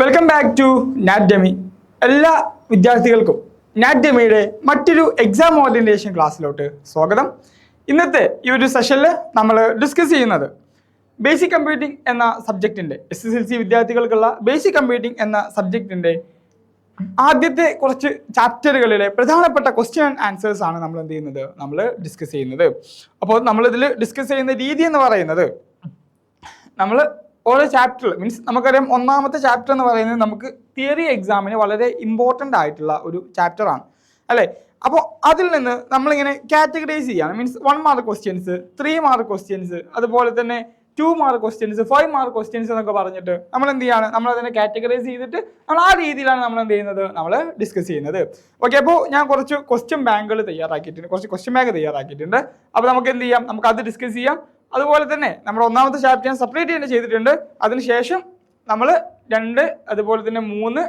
Welcome back to നാറ്റ്ഡമി. എല്ലാ വിദ്യാർത്ഥികൾക്കും നാറ്റ്ഡമിയുടെ മറ്റൊരു എക്സാം ഓറിയന്റേഷൻ ക്ലാസ്സിലോട്ട് സ്വാഗതം. ഇന്നത്തെ ഈ ഒരു സെഷനിൽ നമ്മൾ ഡിസ്കസ് ചെയ്യുന്നത് ബേസിക് കമ്പ്യൂട്ടിംഗ് എന്ന സബ്ജക്റ്റിൻ്റെ SSLC വിദ്യാർത്ഥികൾക്കുള്ള ബേസിക് കമ്പ്യൂട്ടിംഗ് എന്ന സബ്ജക്റ്റിൻ്റെ ആദ്യത്തെ കുറച്ച് ചാപ്റ്ററുകളിലെ പ്രധാനപ്പെട്ട ക്വസ്റ്റ്യൻ ആൻഡ് ആൻസേഴ്സ് ആണ് നമ്മൾ എന്ത് ചെയ്യുന്നത്, നമ്മൾ ഡിസ്കസ് ചെയ്യുന്നത്. അപ്പോൾ നമ്മളിതിൽ ഡിസ്കസ് ചെയ്യുന്ന രീതി എന്ന് പറയുന്നത്, നമ്മൾ ഓരോ ചാപ്റ്റർ മീൻസ് നമുക്കറിയാം, ഒന്നാമത്തെ ചാപ്റ്റർ എന്ന് പറയുന്നത് നമുക്ക് തിയറി എക്സാമിന് വളരെ ഇമ്പോർട്ടൻ്റ് ആയിട്ടുള്ള ഒരു ചാപ്റ്ററാണ് അല്ലേ. അപ്പോൾ അതിൽ നിന്ന് നമ്മളിങ്ങനെ കാറ്റഗറൈസ് ചെയ്യാണ്. Means 1 mark questions, 3 mark questions, അതുപോലെ തന്നെ 2 മാർക്ക് ക്വസ്റ്റ്യൻസ്, 5 മാർക്ക് ക്വസ്റ്റ്യൻസ് എന്നൊക്കെ പറഞ്ഞിട്ട് നമ്മൾ എന്ത് ചെയ്യാണ്, നമ്മളതിനെ കാറ്റഗറൈസ് ചെയ്തിട്ട് നമ്മൾ ആ രീതിയിലാണ് നമ്മൾ എന്ത് ചെയ്യുന്നത്, നമ്മൾ ഡിസ്കസ് ചെയ്യുന്നത്. ഓക്കെ, അപ്പോൾ ഞാൻ കുറച്ച് ക്വസ്റ്റ്യൻ ബാങ്കുകൾ തയ്യാറാക്കിയിട്ടുണ്ട്, കുറച്ച് ക്വസ്റ്റ്യൻ ബാങ്ക് തയ്യാറാക്കിയിട്ടുണ്ട്. അപ്പോൾ നമുക്ക് എന്ത് ചെയ്യാം, നമുക്ക് അത് ഡിസ്കസ് ചെയ്യാം. അതുപോലെ തന്നെ നമ്മുടെ ഒന്നാമത്തെ ചാപ്റ്റർ ഞാൻ സെപ്പറേറ്റ് തന്നെ ചെയ്തിട്ടുണ്ട്. അതിനുശേഷം നമ്മൾ 2, അതുപോലെ തന്നെ 3,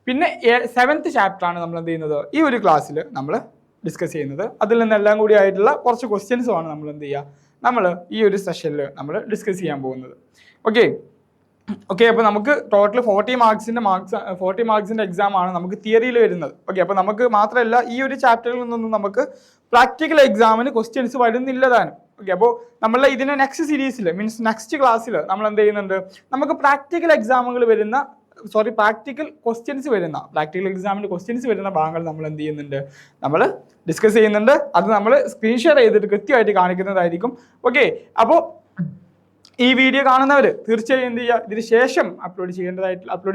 പിന്നെ 7th ചാപ്റ്ററാണ് നമ്മൾ എന്ത് ചെയ്യുന്നത്, ഈ ഒരു ക്ലാസ്സിൽ നമ്മൾ ഡിസ്കസ് ചെയ്യുന്നത്. അതിൽ നിന്നെല്ലാം കൂടി ആയിട്ടുള്ള കുറച്ച് ക്വസ്റ്റ്യൻസുമാണ് നമ്മൾ എന്ത് ചെയ്യുക, നമ്മൾ ഈ ഒരു സെഷനിൽ നമ്മൾ ഡിസ്കസ് ചെയ്യാൻ പോകുന്നത്. ഓക്കെ, അപ്പോൾ നമുക്ക് ടോട്ടൽ 40 മാർക്സിൻ്റെ എക്സാം ആണ് നമുക്ക് തിയറിയിൽ വരുന്നത്. ഓക്കെ, അപ്പോൾ നമുക്ക് മാത്രമല്ല ഈ ഒരു ചാപ്റ്ററിൽ നിന്നൊന്നും നമുക്ക് പ്രാക്ടിക്കൽ എക്സാമിന് ക്വസ്റ്റ്യൻസ് വരുന്നില്ല താനും. ഓക്കെ, അപ്പോൾ നമ്മളെ ഇതിൻ്റെ നെക്സ്റ്റ് സീരീസിൽ മീൻസ് നെക്സ്റ്റ് ക്ലാസ്സിൽ നമ്മൾ എന്ത് ചെയ്യുന്നുണ്ട്, നമുക്ക് പ്രാക്ടിക്കൽ എക്സാമിൻ്റെ ക്വസ്റ്റ്യൻസ് വരുന്ന ഭാഗങ്ങൾ നമ്മൾ എന്ത് ചെയ്യുന്നുണ്ട്, നമ്മൾ ഡിസ്കസ് ചെയ്യുന്നുണ്ട്. അത് നമ്മൾ സ്ക്രീൻഷോട്ട് ചെയ്തിട്ട് കൃത്യമായിട്ട് കാണിക്കുന്നതായിരിക്കും. ഓക്കെ, അപ്പോൾ ഈ വീഡിയോ കാണുന്നവർ തീർച്ചയായും എന്ത് ചെയ്യുക, ഇതിന് ശേഷം അപ്ലോഡ്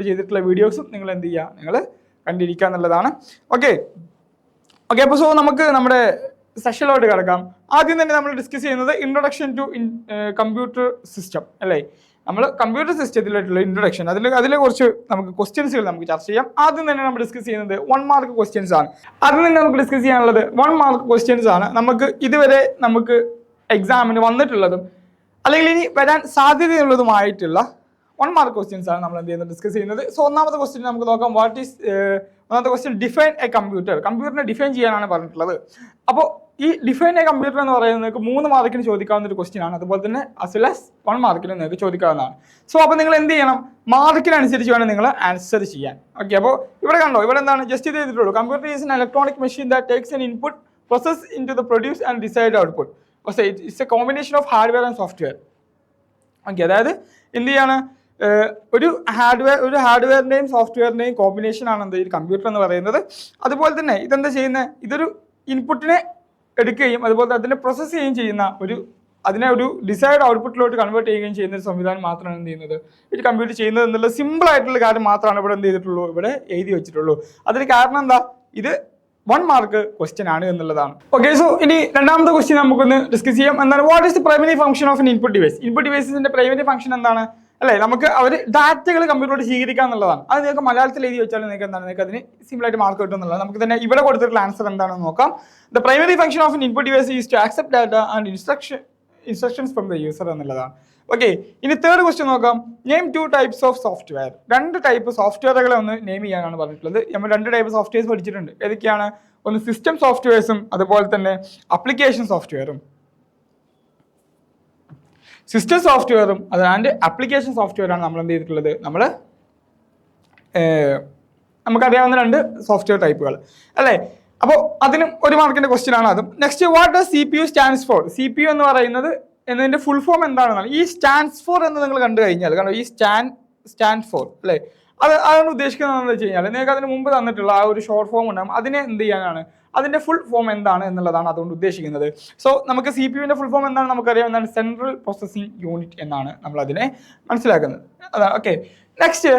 ചെയ്തിട്ടുള്ള വീഡിയോസും നിങ്ങൾ എന്ത് ചെയ്യുക, നിങ്ങൾ കണ്ടിരിക്കുക എന്നുള്ളതാണ്. ഓക്കെ, അപ്പോൾ സോ നമുക്ക് നമ്മുടെ സെഷനിലോട്ട് കിടക്കാം. ആദ്യം തന്നെ നമ്മൾ ഡിസ്കസ് ചെയ്യുന്നത് ഇൻട്രൊഡക്ഷൻ ടു കമ്പ്യൂട്ടർ സിസ്റ്റം അല്ലേ. നമ്മൾ കമ്പ്യൂട്ടർ സിസ്റ്റത്തിലായിട്ടുള്ള ഇൻട്രൊഡക്ഷൻ, അതിലെ കുറച്ച് നമുക്ക് ക്വസ്റ്റ്യൻസുകൾ നമുക്ക് ചർച്ച ചെയ്യാം. ആദ്യം തന്നെ നമ്മൾ ഡിസ്കസ് ചെയ്യുന്നത് 1 മാർക്ക് ക്വസ്റ്റ്യൻസ് ആണ്. ആദ്യം തന്നെ നമുക്ക് ഡിസ്കസ് ചെയ്യാനുള്ളത് 1 മാർക്ക് ക്വസ്റ്റ്യൻസ് ആണ്. നമുക്ക് ഇതുവരെ നമുക്ക് എക്സാമിന് വന്നിട്ടുള്ളതും അല്ലെങ്കിൽ ഇനി വരാൻ സാധ്യതയുള്ളതുമായിട്ടുള്ള 1 മാർക്ക് ക്വസ്റ്റ്യൻസ് ആണ് നമ്മൾ എന്ത് ചെയ്യുന്നത്, ഡിസ്കസ് ചെയ്യുന്നത്. സോ ഒന്നാമത്തെ ക്വസ്റ്റ്യൻ നമുക്ക് നോക്കാം. ഒന്നാമത്തെ ക്വസ്റ്റ്യൻ ഡിഫൈൻ എ കമ്പ്യൂട്ടർ. കമ്പ്യൂട്ടറിനെ ഡിഫൈൻ ചെയ്യാനാണ് പറഞ്ഞിട്ടുള്ളത്. അപ്പോൾ ഈ ഡിഫൈൻ എ കമ്പ്യൂട്ടർ എന്ന് പറയുന്നത് നിങ്ങൾക്ക് 3 മാർക്കിന് ചോദിക്കാവുന്ന ഒരു ക്വസ്റ്റ്യൻ ആണ്. അതുപോലെ തന്നെ as well as 1 മാർക്കിന് നിങ്ങൾക്ക് ചോദിക്കാവുന്നതാണ്. സോ അപ്പോൾ നിങ്ങൾ എന്ത് ചെയ്യണം, മാർക്കിനനുസരിച്ച് വേണം നിങ്ങൾ ആൻസർ ചെയ്യാൻ. ഓക്കെ, അപ്പോൾ ഇവിടെ കണ്ടോ, ഇവിടെ എന്താണ് ജസ്റ്റ് ഇത് ചെയ്തിട്ടുള്ളൂ. Computer is an electronic machine that takes an input, process into the produce and decide output. It's a combination of hardware and software. Okay, അതായത് എന്ത് ചെയ്യാണ്, ഒരു ഹാർഡ്വെയറിൻ്റെയും സോഫ്റ്റ്വെയറിൻ്റെയും കോമ്പിനേഷൻ ആണ് എന്ത് ഒരു കമ്പ്യൂട്ടർ എന്ന് പറയുന്നത്. അതുപോലെ തന്നെ ഇതെന്താ ചെയ്യുന്നത്, ഇതൊരു ഇൻപുട്ടിനെ എടുക്കുകയും അതുപോലെ അതിനെ പ്രോസസ്സ് ചെയ്യുകയും ചെയ്യുന്ന അതിനെ ഒരു ഡിസൈഡ് ഔട്ട്പുട്ടിലോട്ട് കൺവേർട്ട് ചെയ്യുകയും ചെയ്യുന്ന ഒരു സംവിധാനം മാത്രമാണ് എന്ത് ചെയ്യുന്നത്, ഇത് കമ്പ്യൂട്ടർ ചെയ്യുന്നത് എന്നുള്ള സിമ്പിൾ ആയിട്ടുള്ള കാര്യം മാത്രമാണ് ഇവിടെ എന്ത് ചെയ്തിട്ടുള്ളൂ, ഇവിടെ എഴുതി വെച്ചിട്ടുള്ളൂ. അതിന് കാരണം എന്താ, ഇത് 1 മാർക്ക് ക്വസ്റ്റ്യൻ ആണ് എന്നുള്ളതാണ്. ഓക്കെ, സോ ഇനി രണ്ടാമത്തെ ക്വസ്റ്റ്യൻ നമുക്കൊന്ന് ഡിസ്കസ് ചെയ്യാം. എന്താണ്, what is the primary function of an input device. Input ഡിവൈസിന്റെ പ്രൈമറി ഫംഗ്ഷൻ എന്താണ് അല്ലേ, നമുക്ക് അവർ ഡാറ്റകൾ കമ്പ്യൂട്ടറിലോട്ട് സ്വീകരിക്കുക എന്നുള്ളതാണ്. അത് നിങ്ങൾക്ക് മലയാളത്തിൽ എഴുതി വെച്ചാൽ നിങ്ങൾക്ക് എന്താണ്, നിങ്ങൾക്ക് അതിന് സിമ്പിളായിട്ട് മാർക്ക് കിട്ടും എന്നുള്ളത്. നമുക്ക് തന്നെ ഇവിടെ കൊടുത്തിട്ടുള്ള ആൻസർ എന്താണെന്ന് നോക്കാം. The primary function of an input device is to accept data and instructions from the user എന്നുള്ളതാണ്. ഓക്കെ, ഇനി തേർഡ് ക്വസ്റ്റ്യൻ നോക്കാം. Name 2 types of software. 2 type സോഫ്റ്റ്വെയറുകളെ ഒന്ന് നെയിം ചെയ്യാനാണ് പറഞ്ഞിട്ടുള്ളത്. നമ്മൾ 2 ടൈപ്പ് സോഫ്റ്റ്വെയർസ് പഠിച്ചിട്ടുണ്ട്. ഏതൊക്കെയാണ്, ഒന്ന് സിസ്റ്റം സോഫ്റ്റ്വെയർസും അതുപോലെ തന്നെ അപ്ലിക്കേഷൻ സോഫ്റ്റ്വെയറും. സിസ്റ്റം സോഫ്റ്റ്വെയറും അതാണ്ട് ആപ്ലിക്കേഷൻ സോഫ്റ്റ്വെയറാണ് നമ്മൾ എന്ത് ചെയ്തിട്ടുള്ളത്, നമുക്കറിയാവുന്ന 2 സോഫ്റ്റ്വെയർ ടൈപ്പുകൾ അല്ലേ. അപ്പോൾ അതിനും 1 മാർക്കിന്റെ ക്വസ്റ്റ്യൻ ആണ് അതും. Next, what does CPU stands for. CPU എന്ന് പറയുന്നത് എന്നതിന്റെ ഫുൾ ഫോം എന്താണെന്നാണ്. ഈ സ്റ്റാൻഡ്സ് ഫോർ എന്ന് നിങ്ങൾ കണ്ടു കഴിഞ്ഞാൽ, കാരണം ഈ സ്റ്റാൻഡ് ഫോർ അല്ലേ, അതാണ് ഉദ്ദേശിക്കുന്നത് എന്ന് വെച്ച് കഴിഞ്ഞാൽ നിങ്ങൾക്ക് അതിന് മുമ്പ് തന്നിട്ടുള്ള ആ ഒരു ഷോർട്ട് ഫോം ഉണ്ടാകും. അതിനെ എന്ത് ചെയ്യാനാണ്, അതിന്റെ ഫുൾ ഫോം എന്താണ് എന്നുള്ളതാണ് അതുകൊണ്ട് ഉദ്ദേശിക്കുന്നത്. സോ നമുക്ക് CPUവിന്റെ ഫുൾ ഫോം എന്താണ് നമുക്കറിയാം, എന്താണ് സെൻട്രൽ പ്രോസസ്സിംഗ് യൂണിറ്റ് എന്നാണ് നമ്മൾ അതിനെ മനസ്സിലാക്കുന്നത്. അതാണ്. ഓക്കെ, നെക്സ്റ്റ്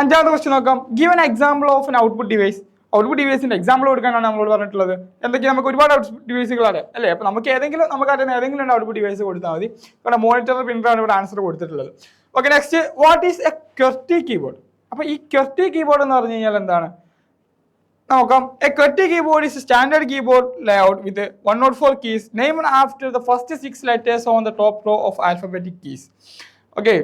5ാമത്തെ ക്വസ്റ്റ്യൻ നോക്കാം. Give an example of N output device. Output ഡിവൈസിന്റെ എക്സാമ്പിൾ കൊടുക്കാനാണ് നമ്മളോട് പറഞ്ഞിട്ടുള്ളത്. എന്തൊക്കെയാണ്, നമുക്ക് ഒരുപാട് ഔട്ട്പുട്ട് ഡിവൈസുകൾ അറിയാം അല്ലേ. അപ്പോൾ നമുക്കറിയുന്ന ഏതെങ്കിലും ഔട്ട്പുട്ട് ഡിവൈസ് കൊടുത്താൽ മതി. കാരണം മോണിറ്റർ, പ്രിന്ററാണ് ഇവിടെ ആൻസർ കൊടുത്തിട്ടുള്ളത്. Okay, next, what is A QWERTY keyboard. അപ്പോൾ ഈ QWERTY കീബോർഡ് എന്ന് പറഞ്ഞു കഴിഞ്ഞാൽ എന്താണ് നോക്കാം. A QWERTY keyboard is standard keyboard layout with 104 keys named after the first 6 letters on the top row of alphabetic keys. Okay,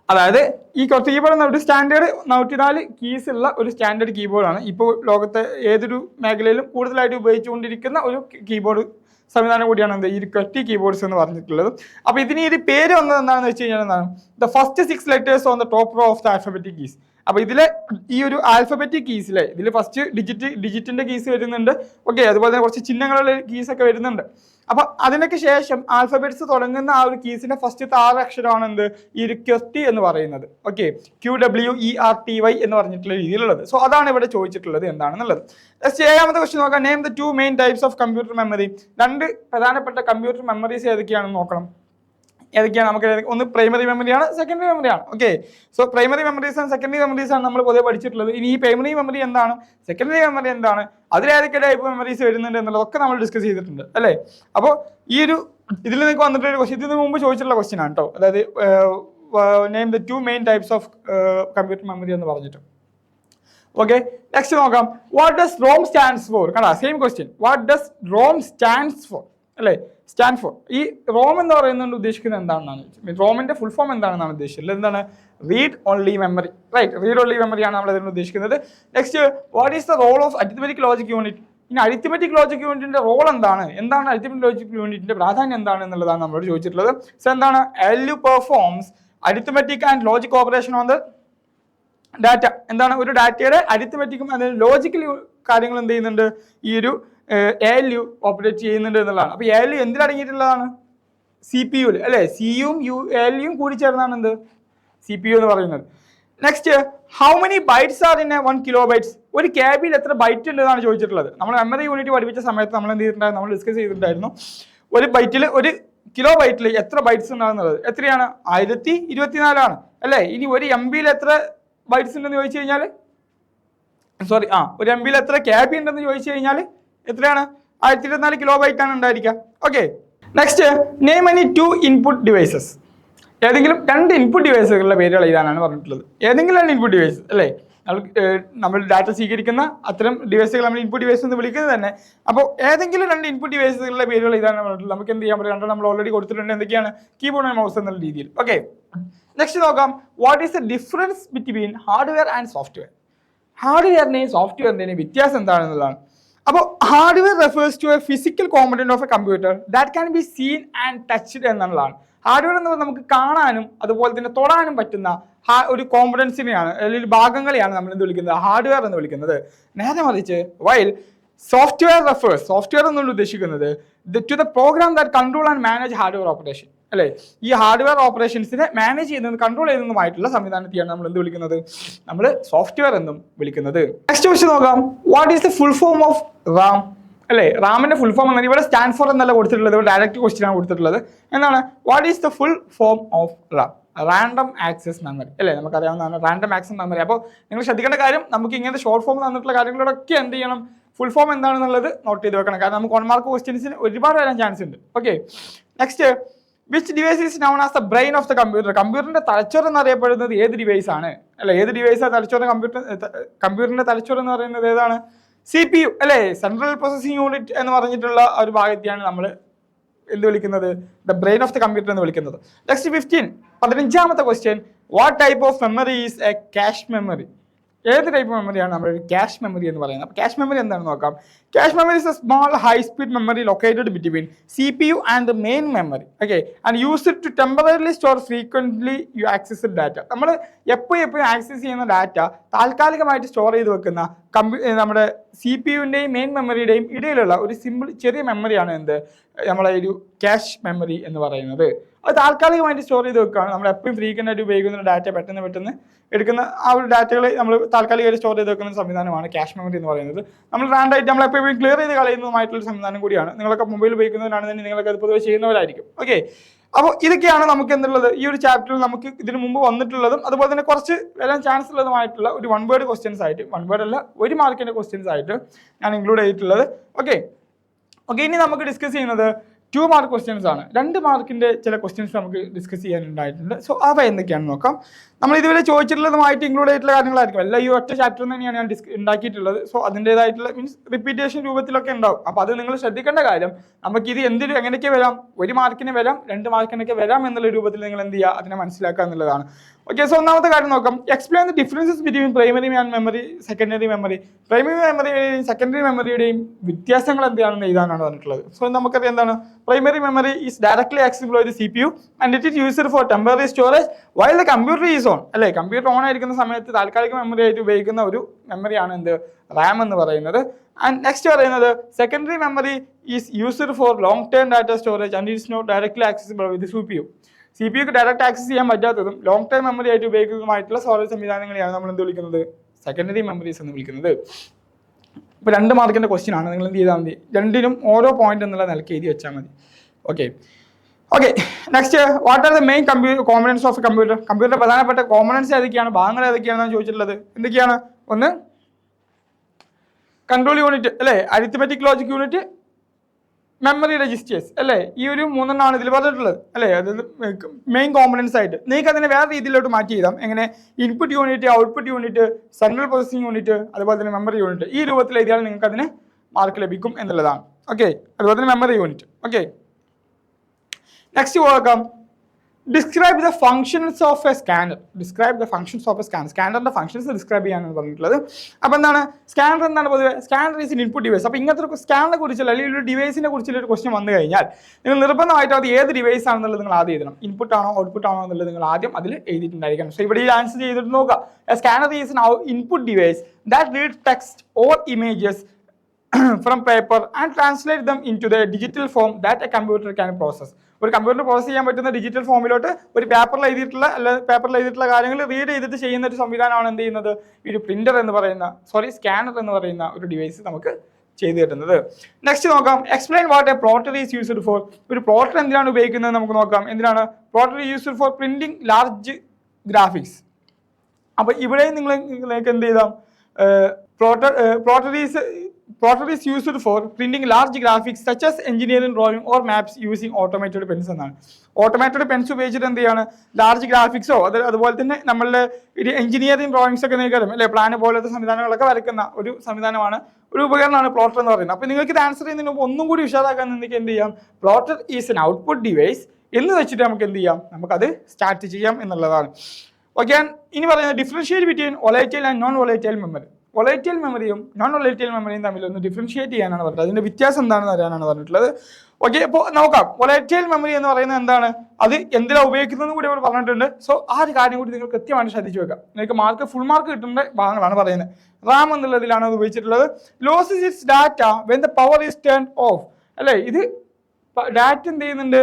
അതായത് ഈ QWERTY keyboard എന്ന ഒരു സ്റ്റാൻഡേർഡ് 104 കീസ് ഉള്ള ഒരു സ്റ്റാൻഡേർഡ് കീബോർഡാണ്. ഇപ്പോൾ ലോകത്തെ ഏതൊരു മേഖലയിലും കൂടുതലായിട്ട് ഉപയോഗിച്ചുകൊണ്ടിരിക്കുന്ന ഒരു കീബോർഡ് സംവിധാനം കൂടിയാണ് എന്ത് ഈ ഒരു QWERTY കീബോർഡ്സ് എന്ന് പറഞ്ഞിട്ടുള്ളത്. അപ്പോൾ ഇതിന് ഈ പേര് വന്നത് എന്താണെന്ന് വെച്ച് കഴിഞ്ഞാൽ എന്താണ് the first 6 letters on the top row of the alphabetic keys. അപ്പോൾ ഇതിലെ ഈ ഒരു ആൽഫബറ്റിക് കീസിലെ ഇതിൽ ഫസ്റ്റ് ഡിജിറ്റിന്റെ കീസ് വരുന്നുണ്ട്. ഓക്കെ, അതുപോലെ തന്നെ കുറച്ച് ചിഹ്നങ്ങളുള്ള കീസ് ഒക്കെ വരുന്നുണ്ട്. അപ്പൊ അതിനൊക്കെ ശേഷം ആൽഫബറ്റ്സ് തുടങ്ങുന്ന ആ ഒരു കീസിന്റെ ഫസ്റ്റത്തെ 6 അക്ഷരമാണ് എന്ത് ഈ ഒരു QWERTY എന്ന് പറയുന്നത്. ഓക്കെ, QWERTY എന്ന് പറഞ്ഞിട്ടുള്ള രീതിയിലുള്ളത്. സോ അതാണ് ഇവിടെ ചോദിച്ചിട്ടുള്ളത് എന്താണെന്നുള്ളത്. ഏഴാമത്തെ ക്വസ്റ്റ്യൻ നോക്കാം. Name the 2 main types of computer memory. 2 പ്രധാനപ്പെട്ട കമ്പ്യൂട്ടർ മെമ്മറീസ് ഏതൊക്കെയാണെന്ന് നോക്കണം. ഏതൊക്കെയാണ് നമുക്ക് ഒന്ന് പ്രൈമറി മെമ്മറിയാണ്, സെക്കൻഡറി മെമ്മറിയാണ്. Okay, so primary memories and secondary memories ആണ് നമ്മൾ പൊതുവെ പഠിച്ചിട്ടുള്ളത്. ഇനി ഈ പ്രൈമറി മെമ്മറി എന്താണ്, സെക്കൻഡറി മെമ്മറി എന്താണ്, അതിലേതൊക്കെ ടൈപ്പ് മെമ്മറീസ് വരുന്നുണ്ട് എന്നുള്ളതൊക്കെ നമ്മൾ ഡിസ്കസ് ചെയ്തിട്ടുണ്ട് അല്ലേ. അപ്പോൾ ഈ ഒരു ഇതിൽ നിങ്ങൾക്ക് വന്നിട്ടൊരു ക്വസ്റ്റ്യൻ ഇതിന് മുമ്പ് ചോദിച്ചിട്ടുള്ള ക്വസ്റ്റ്യൻ ആണ് കേട്ടോ. അതായത് name the 2 main types of computer memory എന്ന് പറഞ്ഞിട്ട്. ഓക്കെ, നെക്സ്റ്റ് നോക്കാം. What does ROM stands for. കണ്ടാ same question. What does ROM stands for അല്ലേ, സ്റ്റാൻഡ് ഫോർ. ഈ റോം എന്ന് പറയുന്നത് ഉദ്ദേശിക്കുന്നത് എന്താണെന്നാണ്, റോമിന്റെ ഫുൾ ഫോം എന്താണെന്നാണ് ഉദ്ദേശിച്ചത്. എന്താണ് read only memory, right, read only മെമ്മറിയാണ് നമ്മൾ അതിന് ഉദ്ദേശിക്കുന്നത്. Next, what is the role of arithmetic logic unit. ഇനി അരിത്മെറ്റിക് ലോജിക് യൂണിറ്റിന്റെ റോൾ എന്താണ്, അരിത്മെറ്റിക് ലോജിക് യൂണിറ്റിന്റെ പ്രാധാന്യം എന്താണ് എന്നുള്ളതാണ് നമ്മളോട് ചോദിച്ചിട്ടുള്ളത്. സോ എന്താണ് ALU performs arithmetic and logic operation on the data. എന്താണ് ഒരു ഡാറ്റയുടെ അരിത്മെറ്റിക്കും അതിന് ലോജിക്കൽ കാര്യങ്ങൾ എന്ത് ചെയ്യുന്നുണ്ട്, ഈ ഒരു ALU ഓപ്പറേറ്റ് ചെയ്യുന്നുണ്ട് എന്നുള്ളതാണ്. അപ്പോൾ ALU എന്തിലടങ്ങിയിട്ടുള്ളതാണ്, CPU അല്ലേ. സിയും ALUയും കൂടി ചേർന്നാണ് എന്ത് CPU എന്ന് പറയുന്നത്. Next, how many bytes are in 1 kilobytes. ഒരു KBയിൽ എത്ര ബൈറ്റ് ഉണ്ട് എന്നാണ് ചോദിച്ചിട്ടുള്ളത്. നമ്മൾ മെമ്മറി യൂണിറ്റ് പഠിപ്പിച്ച സമയത്ത് നമ്മൾ എന്ത് ചെയ്തിട്ടുണ്ടായിരുന്നു, നമ്മൾ ഡിസ്കസ് ചെയ്തിട്ടുണ്ടായിരുന്നു. ഒരു ബൈറ്റിൽ, ഒരു കിലോബൈറ്റിൽ എത്ര ബൈറ്റ്സ് ഉണ്ടാകുന്നത് എത്രയാണ്, 1024 അല്ലേ. ഇനി ഒരു MBയിൽ എത്ര ബൈറ്റ്സ് ഉണ്ടെന്ന് ചോദിച്ചു കഴിഞ്ഞാൽ, സോറി ഒരു MBയിൽ എത്ര KB ഉണ്ടെന്ന് ചോദിച്ചു കഴിഞ്ഞാൽ എത്രയാണ്, 1024 കിലോബൈറ്റ് ആണ് ഉണ്ടായിരിക്കുക. Okay, next, name any 2 input devices. ഏതെങ്കിലും 2 ഇൻപുട്ട് ഡിവൈസുകളുടെ പേരുകൾ എഴുതാനാണ് പറഞ്ഞിട്ടുള്ളത്. ഏതെങ്കിലും 2 ഇൻപുട്ട് ഡിവൈസ് അല്ലേ, നമ്മൾ ഡാറ്റ സ്വീകരിക്കുന്ന അത്തരം ഡിവൈസുകൾ നമ്മൾ ഇൻപുട്ട് ഡിവൈസ് എന്ന് വിളിക്കുന്നത് തന്നെ. അപ്പോൾ ഏതെങ്കിലും 2 ഇൻപുട്ട് ഡിവൈസുകളുടെ പേരുകൾ എഴുതാനാണ് പറഞ്ഞിട്ടുള്ളത്. നമുക്ക് എന്ത് ചെയ്യാൻ പറ്റും, 2 നമ്മൾ ഓൾറെഡി കൊടുത്തിട്ടുണ്ട്. എന്തൊക്കെയാണ്, കീബോർഡ് ആൻഡ് മൗസ് എന്നുള്ള രീതിയിൽ. ഓക്കെ, നെക്സ്റ്റ് നോക്കാം. What is the difference between hardware and software. ഹാർഡ്വെയറിന്റെയും സോഫ്റ്റ്വെയറിന്റെയും വ്യത്യാസം എന്താണെന്നുള്ളതാണ്. അപ്പോൾ hardware refers to a physical component of a computer that can be seen and touched എന്നുള്ളതാണ്. ഹാർഡ്വെയർ എന്ന് പറഞ്ഞാൽ നമുക്ക് കാണാനും അതുപോലെ തന്നെ തൊടാനും പറ്റുന്ന ഒരു കോമ്പണൻസിനെയാണ് അല്ലെങ്കിൽ ഭാഗങ്ങളെയാണ് നമ്മൾ എന്ത് വിളിക്കുന്നത്, ഹാർഡ്വെയർ എന്ന് വിളിക്കുന്നത്. നേരെ മറിച്ച് വൈൽ സോഫ്റ്റ്വെയർ റെഫേഴ്സ്, സോഫ്റ്റ്വെയർ എന്നുള്ള ഉദ്ദേശിക്കുന്നത് to the program that control and manage hardware operation അല്ലേ. ഈ ഹാർഡ്വെയർ ഓപ്പറേഷൻസിനെ മാനേജ് ചെയ്യുന്നത്, കൺട്രോൾ ചെയ്യുന്നതുമായിട്ടുള്ള സംവിധാനത്തെയാണ് നമ്മൾ എന്ത് വിളിക്കുന്നത്, നമ്മൾ സോഫ്റ്റ്വെയർ എന്നും വിളിക്കുന്നത്. നെക്സ്റ്റ് ക്വസ്റ്റ്യൻ നോക്കാം. What is the full form of RAM അല്ലേ. റാമിന്റെ ഫുൾ ഫോം എന്നാൽ ഇവിടെ സ്റ്റാൻഡ് ഫോർ എന്നല്ല കൊടുത്തിട്ടുള്ളത്, ഇവിടെ ഡയറക്റ്റ് ക്വസ്റ്റ്യൻ ആണ് കൊടുത്തിട്ടുള്ളത്. എന്താണ്, what is the full form of Ram. Random access memory അല്ലേ, നമുക്കറിയാവുന്നതാണ് റാൻഡം ആക്സസ് മെമ്മറി. അപ്പോൾ നിങ്ങൾ ശ്രദ്ധിക്കേണ്ട കാര്യം, നമുക്ക് ഇങ്ങനത്തെ ഷോർട്ട് ഫോം തന്നിട്ടുള്ള കാര്യങ്ങളോടൊക്കെ എന്ത് ചെയ്യണം, ഫുൾ ഫോം എന്താണെന്നുള്ളത് നോട്ട് ചെയ്ത് വെക്കണം. കാരണം നമുക്ക് 1 മാർക്ക് ക്വസ്റ്റ്യൻസിന് ഒരുപാട് വരാൻ ചാൻസ് ഉണ്ട്. Okay, next, which device is noun as the brain of the computer. കമ്പ്യൂട്ടറിന്റെ തലച്ചോറ് എന്നറിയപ്പെടുന്നത് ഏത് ഡിവൈസ് ആണ് അല്ലെ, ഏത് ഡിവൈസാണ് തലച്ചോറ്, കമ്പ്യൂട്ടറിന്റെ തലച്ചോറ് എന്ന് പറയുന്നത് ഏതാണ്, CPU അല്ലേ, സെൻട്രൽ പ്രോസസിംഗ് യൂണിറ്റ് എന്ന് പറഞ്ഞിട്ടുള്ള ഒരു ഭാഗത്തെയാണ് നമ്മൾ എന്ത് വിളിക്കുന്നത്, the brain of the computer എന്ന് വിളിക്കുന്നത്. നെക്സ്റ്റ് 15ാമത്തെ question. What type of memory is a cache memory. ഏത് ടൈപ്പ് മെമ്മറിയാണ് നമ്മൾ ക്യാഷ് മെമ്മറി എന്ന് പറയുന്നത്. അപ്പോൾ ക്യാഷ് മെമ്മറി എന്താണെന്ന് നോക്കാം. Cache memory is a small high speed memory located between CPU and the main memory. Okay, and use it to temporarily store frequently you access data. നമ്മൾ എപ്പോഴും access ചെയ്യുന്ന data താൽക്കാലികമായിട്ട് store ചെയ്ത് വെക്കുന്ന നമ്മുടെ CPUവിൻ്റെയും main മെമ്മറിയുടെയും ഇടയിലുള്ള ഒരു സിമ്പിൾ ചെറിയ മെമ്മറിയാണ് എന്ത്, നമ്മളെ ഒരു ക്യാഷ് മെമ്മറി എന്ന് പറയുന്നത്. അത് താൽക്കാലികമായിട്ട് സ്റ്റോർ ചെയ്ത് വെക്കുകയാണ്. നമ്മൾ എപ്പോഴും ഫ്രീക്വൻ്റ് ആയിട്ട് ഉപയോഗിക്കുന്ന ഡാറ്റ പെട്ടെന്ന് എടുക്കുന്ന ആ ഒരു ഡാറ്റകൾ നമ്മൾ താൽക്കാലികമായിട്ട് സ്റ്റോർ ചെയ്ത് വെക്കുന്ന സംവിധാനമാണ് ക്യാഷ് മെമ്മറി എന്ന് പറയുന്നത്. നമ്മൾ റാൻഡായിട്ട് നമ്മൾ എപ്പോഴും ക്ലിയർ ചെയ്ത് കളയുന്നതുമായിട്ടുള്ള സംവിധാനം കൂടിയാണ്. നിങ്ങളൊക്കെ മൊബൈൽ ഉപയോഗിക്കുന്നവരാണെന്നുണ്ടെങ്കിൽ നിങ്ങളൊക്കെ അത് പൊതുവെ ചെയ്യുന്നവരായിരിക്കും. ഓക്കെ, അപ്പോൾ ഇതൊക്കെയാണ് നമുക്ക് എന്തുള്ളത്, ഈ ഒരു ചാപ്റ്ററിൽ നമുക്ക് ഇതിന് മുമ്പ് വന്നിട്ടുള്ളതും അതുപോലെ തന്നെ കുറച്ച് വരാൻ ചാൻസ് ഉള്ളതുമായിട്ടുള്ള ഒരു 1 വേർഡ് ക്വസ്റ്റ്യൻസ് ആയിട്ട്, 1 വേർഡ് അല്ല 1 മാർക്കിൻ്റെ ക്വസ്റ്റ്യൻസ് ആയിട്ട് ഞാൻ ഇൻക്ലൂഡ് ചെയ്തിട്ടുള്ളത്. ഓക്കെ, ഇനി നമുക്ക് ഡിസ്കസ് ചെയ്യുന്നത് 2 മാർക്ക് ക്വസ്റ്റ്യൻസ് ആണ്. 2 മാർക്കിന്റെ ചില ക്വസ്റ്റ്യൻസ് നമുക്ക് ഡിസ്കസ് ചെയ്യാനുണ്ടായിട്ടുണ്ട്. സോ അവ എന്തൊക്കെയാണെന്ന് നോക്കാം. നമ്മൾ ഇതുവരെ ചോദിച്ചിട്ടുള്ളതുമായിട്ട് ഇൻക്ലൂഡ് ആയിട്ടുള്ള കാര്യങ്ങളായിരിക്കും. എല്ലാം ഈ ഒറ്റ ചാപ്റ്റർ തന്നെയാണ് ഞാൻ ഉണ്ടാക്കിയിട്ടുള്ളത്. സോ അതിൻ്റെതായിട്ടുള്ള മീൻസ് റിപ്പീറ്റേഷൻ രൂപത്തിലൊക്കെ ഉണ്ടാവും. അപ്പോൾ അത് നിങ്ങൾ ശ്രദ്ധിക്കേണ്ട കാര്യം, നമുക്കിത് എങ്ങനെയൊക്കെ വരാം, 1 മാർക്കിന് വരാം, 2 മാർക്കിനൊക്കെ വരാം എന്നുള്ള രൂപത്തിൽ നിങ്ങൾ എന്ത് ചെയ്യുക, അതിനെ മനസ്സിലാക്കുക എന്നുള്ളതാണ്. ഓക്കെ, സോ ഒന്നാമത്തെ കാര്യം നോക്കാം. Explain the differences between primary and memory, secondary memory. പ്രൈമറി മെമ്മറിയുടെയും സെക്കൻഡറി മെമ്മറിയുടെയും വ്യത്യാസങ്ങൾ എന്താണെന്ന് എഴുതാനാണ് പറഞ്ഞിട്ടുള്ളത്. സോ നമുക്കറിയാം എന്താണ്, primary memory is directly accessible by the CPU and it is used for temporary storage while the computer is on. അല്ലേ, കമ്പ്യൂട്ടർ ഓൺ ആയിരിക്കുന്ന സമയത്ത് താൽക്കാലിക മെമ്മറി ആയിട്ട് ഉപയോഗിക്കുന്ന ഒരു മെമ്മറിയാണ് എന്ത്, റാം എന്ന് പറയുന്നത്. ആൻഡ് നെക്സ്റ്റ് പറയുന്നത് secondary memory is used for long term data storage and it is not directly accessible with CPU. CPUക്ക് ഡയറക്റ്റ് ആക്സസ് ചെയ്യാൻ പറ്റാത്തതും ലോങ് ടൈം മെമ്മറി ആയിട്ട് ഉപയോഗിക്കുന്നതുമായിട്ടുള്ള സ്റ്റോറേജ് സംവിധാനങ്ങളെയാണ് നമ്മൾ എന്ത് വിളിക്കുന്നത്, സെക്കൻഡറി മെമ്മറീസ് എന്ന് വിളിക്കുന്നത്. ഇപ്പോൾ 2 മാർക്കിൻ്റെ ക്വസ്റ്റ്യൻ ആണ്. നിങ്ങൾ എന്ത് ചെയ്താൽ മതി, രണ്ടിനും ഓരോ പോയിന്റ് എന്നുള്ള നിലയ്ക്ക് എഴുതി വെച്ചാൽ മതി. Okay, next, what are the main components of computer. Computer പ്രധാനപ്പെട്ട കോമ്പണൻസ് ഏതൊക്കെയാണ്, ഭാഗങ്ങൾ ഏതൊക്കെയാണെന്നാണ് ചോദിച്ചിട്ടുള്ളത്. എന്തൊക്കെയാണ്? ഒന്ന്, കൺട്രോൾ യൂണിറ്റ് അല്ലേ, arithmetic logic unit, memory registers അല്ലേ, ഈ ഒരു 3 ഇതിൽ പറഞ്ഞിട്ടുള്ളത് അല്ലേ. അതായത് മെയിൻ കോമ്പണൻസ് ആയിട്ട് നിങ്ങൾക്ക് അതിനെ വേറെ രീതിയിലോട്ട് മാറ്റി ചെയ്താം. എങ്ങനെ, input unit, output unit, central processing unit, അതുപോലെ തന്നെ മെമ്മറി യൂണിറ്റ്. ഈ രൂപത്തിൽ എഴുതിയാൽ നിങ്ങൾക്ക് അതിന് മാർക്ക് ലഭിക്കും എന്നുള്ളതാണ്. ഓക്കെ, അതുപോലെ തന്നെ മെമ്മറി യൂണിറ്റ്. ഓക്കെ, നെക്സ്റ്റ് നോക്കാം. Describe the functions of a scanner. Describe the functions of a scanner. സ്കാനറിന്റെ ഫങ്ഷൻസ് ഡിസ്ക്രൈബ് ചെയ്യാനാണ് പറഞ്ഞിട്ടുള്ളത്. അപ്പോൾ എന്താണ് സ്കാനർ, എന്താണ് പൊതുവെ scanner is in input device. അപ്പോൾ ഇങ്ങനത്തെ ഒരു സ്കാനറിനെ കുറിച്ചുള്ള അല്ലെങ്കിൽ ഒരു ഡിവൈസിനെ കുറിച്ചുള്ള ഒരു ക്വസ്റ്റ്യൻ വന്നു കഴിഞ്ഞാൽ നിങ്ങൾ നിർബന്ധമായിട്ടും അത് ഏത് ഡിവൈസ് ആണെന്നുള്ളത് നിങ്ങൾ ആദ്യം എഴുതണം. ഇൻപുട്ട് ആണോ ഔട്ട്പുട്ട് ആണോ എന്നുള്ളത് നിങ്ങൾ ആദ്യം അതിൽ എഴുതിയിട്ടുണ്ടായിരിക്കണം. സോ ഇവിടെ ഈ ആൻസർ ചെയ്തിട്ട് നോക്കുക. Scanner is an input device that reads text or images from paper and translate them into the digital form that a computer can process. ഒരു കമ്പ്യൂട്ടർ പ്രോസസ് ചെയ്യാൻ പറ്റുന്ന ഡിജിറ്റൽ ഫോമിലോട്ട് ഒരു പേപ്പറിൽ എഴുതിയിട്ടുള്ള കാര്യങ്ങൾ റീഡ് ചെയ്തിട്ട് ചെയ്യുന്ന ഒരു സംവിധാനമാണ് എന്ത് ചെയ്യുന്നത്, ഈ ഒരു പ്രിന്റർ എന്ന് പറയുന്ന സ്കാനർ എന്ന് പറയുന്ന ഒരു ഡിവൈസ് നമുക്ക് ചെയ്തു കിട്ടുന്നത്. നെക്സ്റ്റ് നോക്കാം. Explain what A plotter is used four. ഒരു പ്ലോട്ടർ എന്തിനാണ് ഉപയോഗിക്കുന്നത് നമുക്ക് നോക്കാം. എന്തിനാണ് plotter used for printing large graphics. അപ്പോൾ ഇവിടെ നിങ്ങൾക്ക് എന്ത് ചെയ്താം, Plotter is used for printing large graphics such as engineering drawing or maps using automated pens എന്നാണ്. ഓട്ടോമേറ്റഡ് പെൻസ് ഉപയോഗിച്ചിട്ട് എന്ത് ചെയ്യാണ്, ലാർജ് ഗ്രാഫിക്സോ അതുപോലെ തന്നെ നമ്മളുടെ ഒരു എഞ്ചിനീയറിംഗ് ഡ്രോയിങ്സ് ഒക്കെ നിങ്ങൾക്ക് അല്ലെ, പ്ലാൻ പോലത്തെ സംവിധാനങ്ങളൊക്കെ വരയ്ക്കുന്ന ഒരു സംവിധാനമാണ്, ഒരു ഉപകരണമാണ് പ്ലോട്ടർ എന്ന് പറയുന്നത്. അപ്പോൾ നിങ്ങൾക്ക് ഇത് ആൻസർ ചെയ്യുന്നതിന് മുമ്പ് ഒന്നും കൂടി വിശദമാക്കാൻ നിങ്ങൾക്ക് എന്ത് ചെയ്യാം, plotter is N output device എന്ന് വെച്ചിട്ട് നമുക്ക് എന്ത് ചെയ്യാം, നമുക്കത് സ്റ്റാർട്ട് ചെയ്യാം എന്നുള്ളതാണ്. ഓക്കെ, ഇനി പറയുന്നത് differentiate between volatile and non volatile memory. Volatile മെമ്മറിയും നോൺ വോളറ്റൈൽ മെമ്മറിയും തമ്മിൽ ഒന്ന് ഡിഫറൻഷിയേറ്റ് ചെയ്യാനാണ് പറഞ്ഞത്. അതിന്റെ വ്യത്യാസം എന്താണെന്ന് അറിയാനാണ് പറഞ്ഞിട്ടുള്ളത്. ഓക്കെ, അപ്പോൾ നോക്കാം. വോളറ്റൈൽ മെമ്മറി എന്ന് പറയുന്നത് എന്താണ്, അത് എന്തിനാണ് ഉപയോഗിക്കുന്നതെന്ന് കൂടി അവർ പറഞ്ഞിട്ടുണ്ട്. സോ ആ ഒരു കാര്യം കൂടി നിങ്ങൾ കൃത്യമായിട്ട് ശ്രദ്ധിച്ചു വെക്കാം. നിങ്ങൾക്ക് ഫുൾ മാർക്ക് കിട്ടേണ്ട ഭാഗങ്ങളാണ് പറയുന്നത്. റാം എന്നുള്ളതിലാണ് അത് ഉപയോഗിച്ചിട്ടുള്ളത്. Losses it's data when the power is turn of അല്ലേ. ഇത് ഡാറ്റ എന്ത് ചെയ്യുന്നുണ്ട്,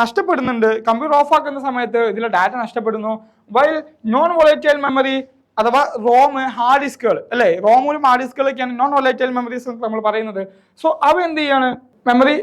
നഷ്ടപ്പെടുന്നുണ്ട്. കമ്പ്യൂട്ടർ ഓഫ് ആക്കുന്ന സമയത്ത് ഇതിലെ ഡാറ്റ നഷ്ടപ്പെടുന്നു. വൈൽ നോൺ വോളറ്റൈൽ മെമ്മറി അഥവാ റോം, ഹാർഡ് ഡിസ്കുകൾ അല്ലേ, റോമും ഹാർഡ് ഡിസ്കുകളൊക്കെയാണ് നോൺ വോളറ്റൈൽ മെമ്മറീസ് നമ്മൾ പറയുന്നത്. സോ അവ എന്ത് ചെയ്യാണ്, memory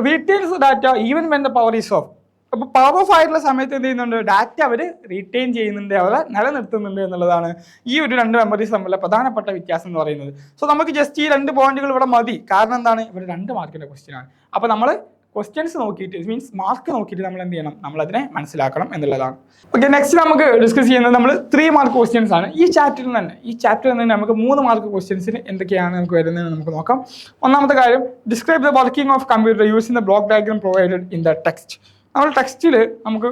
retains data even when the power is of. അപ്പോൾ പവർ ഓഫ് ആയിട്ടുള്ള സമയത്ത് എന്ത് ചെയ്യുന്നുണ്ട്, ഡാറ്റ അവർ റീറ്റെയിൻ ചെയ്യുന്നുണ്ട്, അവരെ നിലനിർത്തുന്നുണ്ട് എന്നുള്ളതാണ് ഈ ഒരു 2 മെമ്മറീസ് തമ്മിലുള്ള പ്രധാനപ്പെട്ട വ്യത്യാസം എന്ന് പറയുന്നത്. സോ നമുക്ക് ജസ്റ്റ് ഈ 2 പോയിന്റുകൾ ഇവിടെ മതി. കാരണം എന്താണ്, ഇവിടെ 2 മാർക്കിന്റെ ക്വസ്റ്റ്യൻ ആണ്. അപ്പോൾ നമ്മൾ ക്വസ്റ്റ്യൻസ് നോക്കിയിട്ട് മീൻസ് മാർക്ക് നോക്കിയിട്ട് നമ്മൾ എന്ത് ചെയ്യണം, നമ്മളതിനെ മനസ്സിലാക്കണം എന്നുള്ളതാണ്. ഓക്കെ, നെക്സ്റ്റ് നമുക്ക് ഡിസ്കസ് ചെയ്യുന്നത് നമ്മൾ 3 മാർക്ക് ക്വസ്റ്റ്യൻസ് ആണ്. ഈ ചാപ്റ്ററിൽ തന്നെ നമുക്ക് 3 മാർക്ക് ക്വസ്റ്റ്യൻസിന് എന്തൊക്കെയാണ് നമുക്ക് വരുന്നതെന്ന് നമുക്ക് നോക്കാം. ഒന്നാമത്തെ കാര്യം, describe the working of computer using the block diagram provided in the text. നമ്മൾ ടെക്സ്റ്റിൽ നമുക്ക്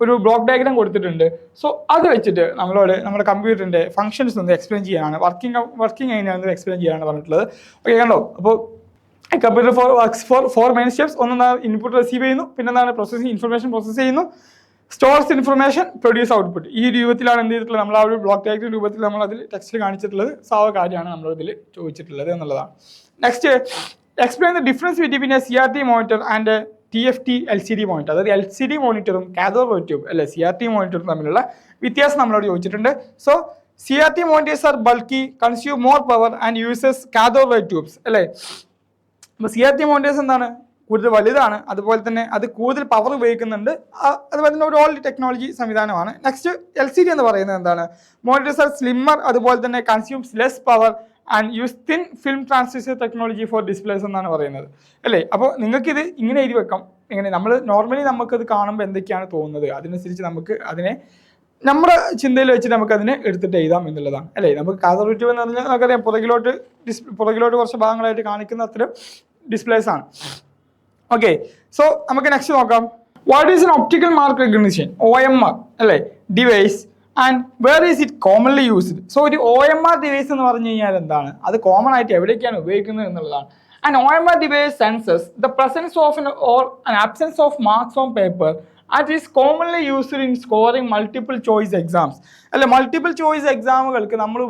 ഒരു ബ്ലോക്ക് ഡയഗ്രാം കൊടുത്തിട്ടുണ്ട്. സോ അത് വെച്ചിട്ട് നമ്മുടെ കമ്പ്യൂട്ടറിന്റെ ഫംഗ്ഷൻസ് ഒന്ന് എക്സ്പ്ലെയിൻ ചെയ്യാനാണ്, വർക്കിംഗ് എങ്ങനെയാണെന്ന് എക്സ്പ്ലെയിൻ ചെയ്യാനാണ് പറഞ്ഞിട്ടുള്ളത്. ഓക്കെ, കണ്ടോ. അപ്പോൾ computer works for 4 main steps. ഒന്നാണ് ഇൻപുട്ട് റിസീവ് ചെയ്യുന്നു, പിന്നെ എന്താണ് ഇൻഫർമേഷൻ പ്രോസസ് ചെയ്യുന്നു, സ്റ്റോർസ് ഇൻഫർമേഷൻ, പ്രൊഡ്യൂസ് ഔട്ട്പുട്ട്. ഈ രൂപത്തിലാണ് എന്ത് ചെയ്തിട്ടുള്ളത്, നമ്മൾ ആ ഒരു ബ്ലോക്ക് ഡയഗ്രാം രൂപത്തിൽ നമ്മൾ അതിൽ ടെക്സ്റ്റിൽ കാണിച്ചിട്ടുള്ളത്. കാര്യമാണ് നമ്മൾ ഇതിൽ ചോദിച്ചിട്ടുള്ളത് എന്നുള്ളതാണ്. Next, explain the difference between A CRT monitor and TFT LCD monitor. അതായത് LCD മോണിറ്ററും കാഥോഡ് റേ ട്യൂബ് അല്ലെ CRT മോണിറ്ററും തമ്മിലുള്ള വ്യത്യാസം നമ്മളോട് ചോദിച്ചിട്ടുണ്ട്. So CRT monitors are bulky, consume more power and uses cathode ray tubes അല്ലേ. അപ്പോൾ CRT മോണിറ്റേഴ്സ് എന്താണ്, കൂടുതൽ വലുതാണ്, അതുപോലെ തന്നെ അത് കൂടുതൽ പവർ ഉപയോഗിക്കുന്നുണ്ട്, അതുപോലെ തന്നെ ഒരു ഓൾഡ് ടെക്നോളജി സംവിധാനമാണ്. നെക്സ്റ്റ് LCD എന്ന് പറയുന്നത് എന്താണ്, മോണിറ്റേഴ്സ് ആർ സ്ലിമ്മർ, അതുപോലെ തന്നെ consumes less power and use thin film transistor technology for displays എന്നാണ് പറയുന്നത് അല്ലേ. അപ്പോൾ നിങ്ങൾക്കിത് ഇങ്ങനെ എഴുതി വെക്കാം. ഇങ്ങനെ നമ്മൾ നോർമലി നമുക്കത് കാണുമ്പോൾ എന്തൊക്കെയാണ് തോന്നുന്നത് അതിനനുസരിച്ച് നമുക്ക് അതിനെ നമ്മുടെ ചിന്തയിൽ വെച്ചിട്ട് നമുക്ക് അതിനെ എടുത്തിട്ട് എഴുതാം എന്നുള്ളതാണ് അല്ലേ. നമുക്ക് കൺസർവേറ്റീവ് എന്ന് പറഞ്ഞാൽ നമുക്കറിയാം പുറകിലോട്ട് കുറച്ച് ഭാഗങ്ങളായിട്ട് കാണിക്കുന്ന അത്തരം ഡിസ്പ്ലേസ് ആണ്. ഓക്കെ, സോ നമുക്ക് നെക്സ്റ്റ് നോക്കാം. What is an optical mark recognition OMR അല്ലേ device and where is it commonly used. So ഒരു OMR ഡിവൈസ് എന്ന് പറഞ്ഞു കഴിഞ്ഞാൽ എന്താണ്, അത് കോമൺ ആയിട്ട് എവിടേക്കാണ് ഉപയോഗിക്കുന്നത് എന്നുള്ളതാണ്. And OMR device senses the presence of or an absence of marks on paper and is commonly used in scoring multiple choice exams. അല്ല, മൾട്ടിപ്പിൾ ചോയ്സ് എക്സാമുകൾക്ക് നമ്മൾ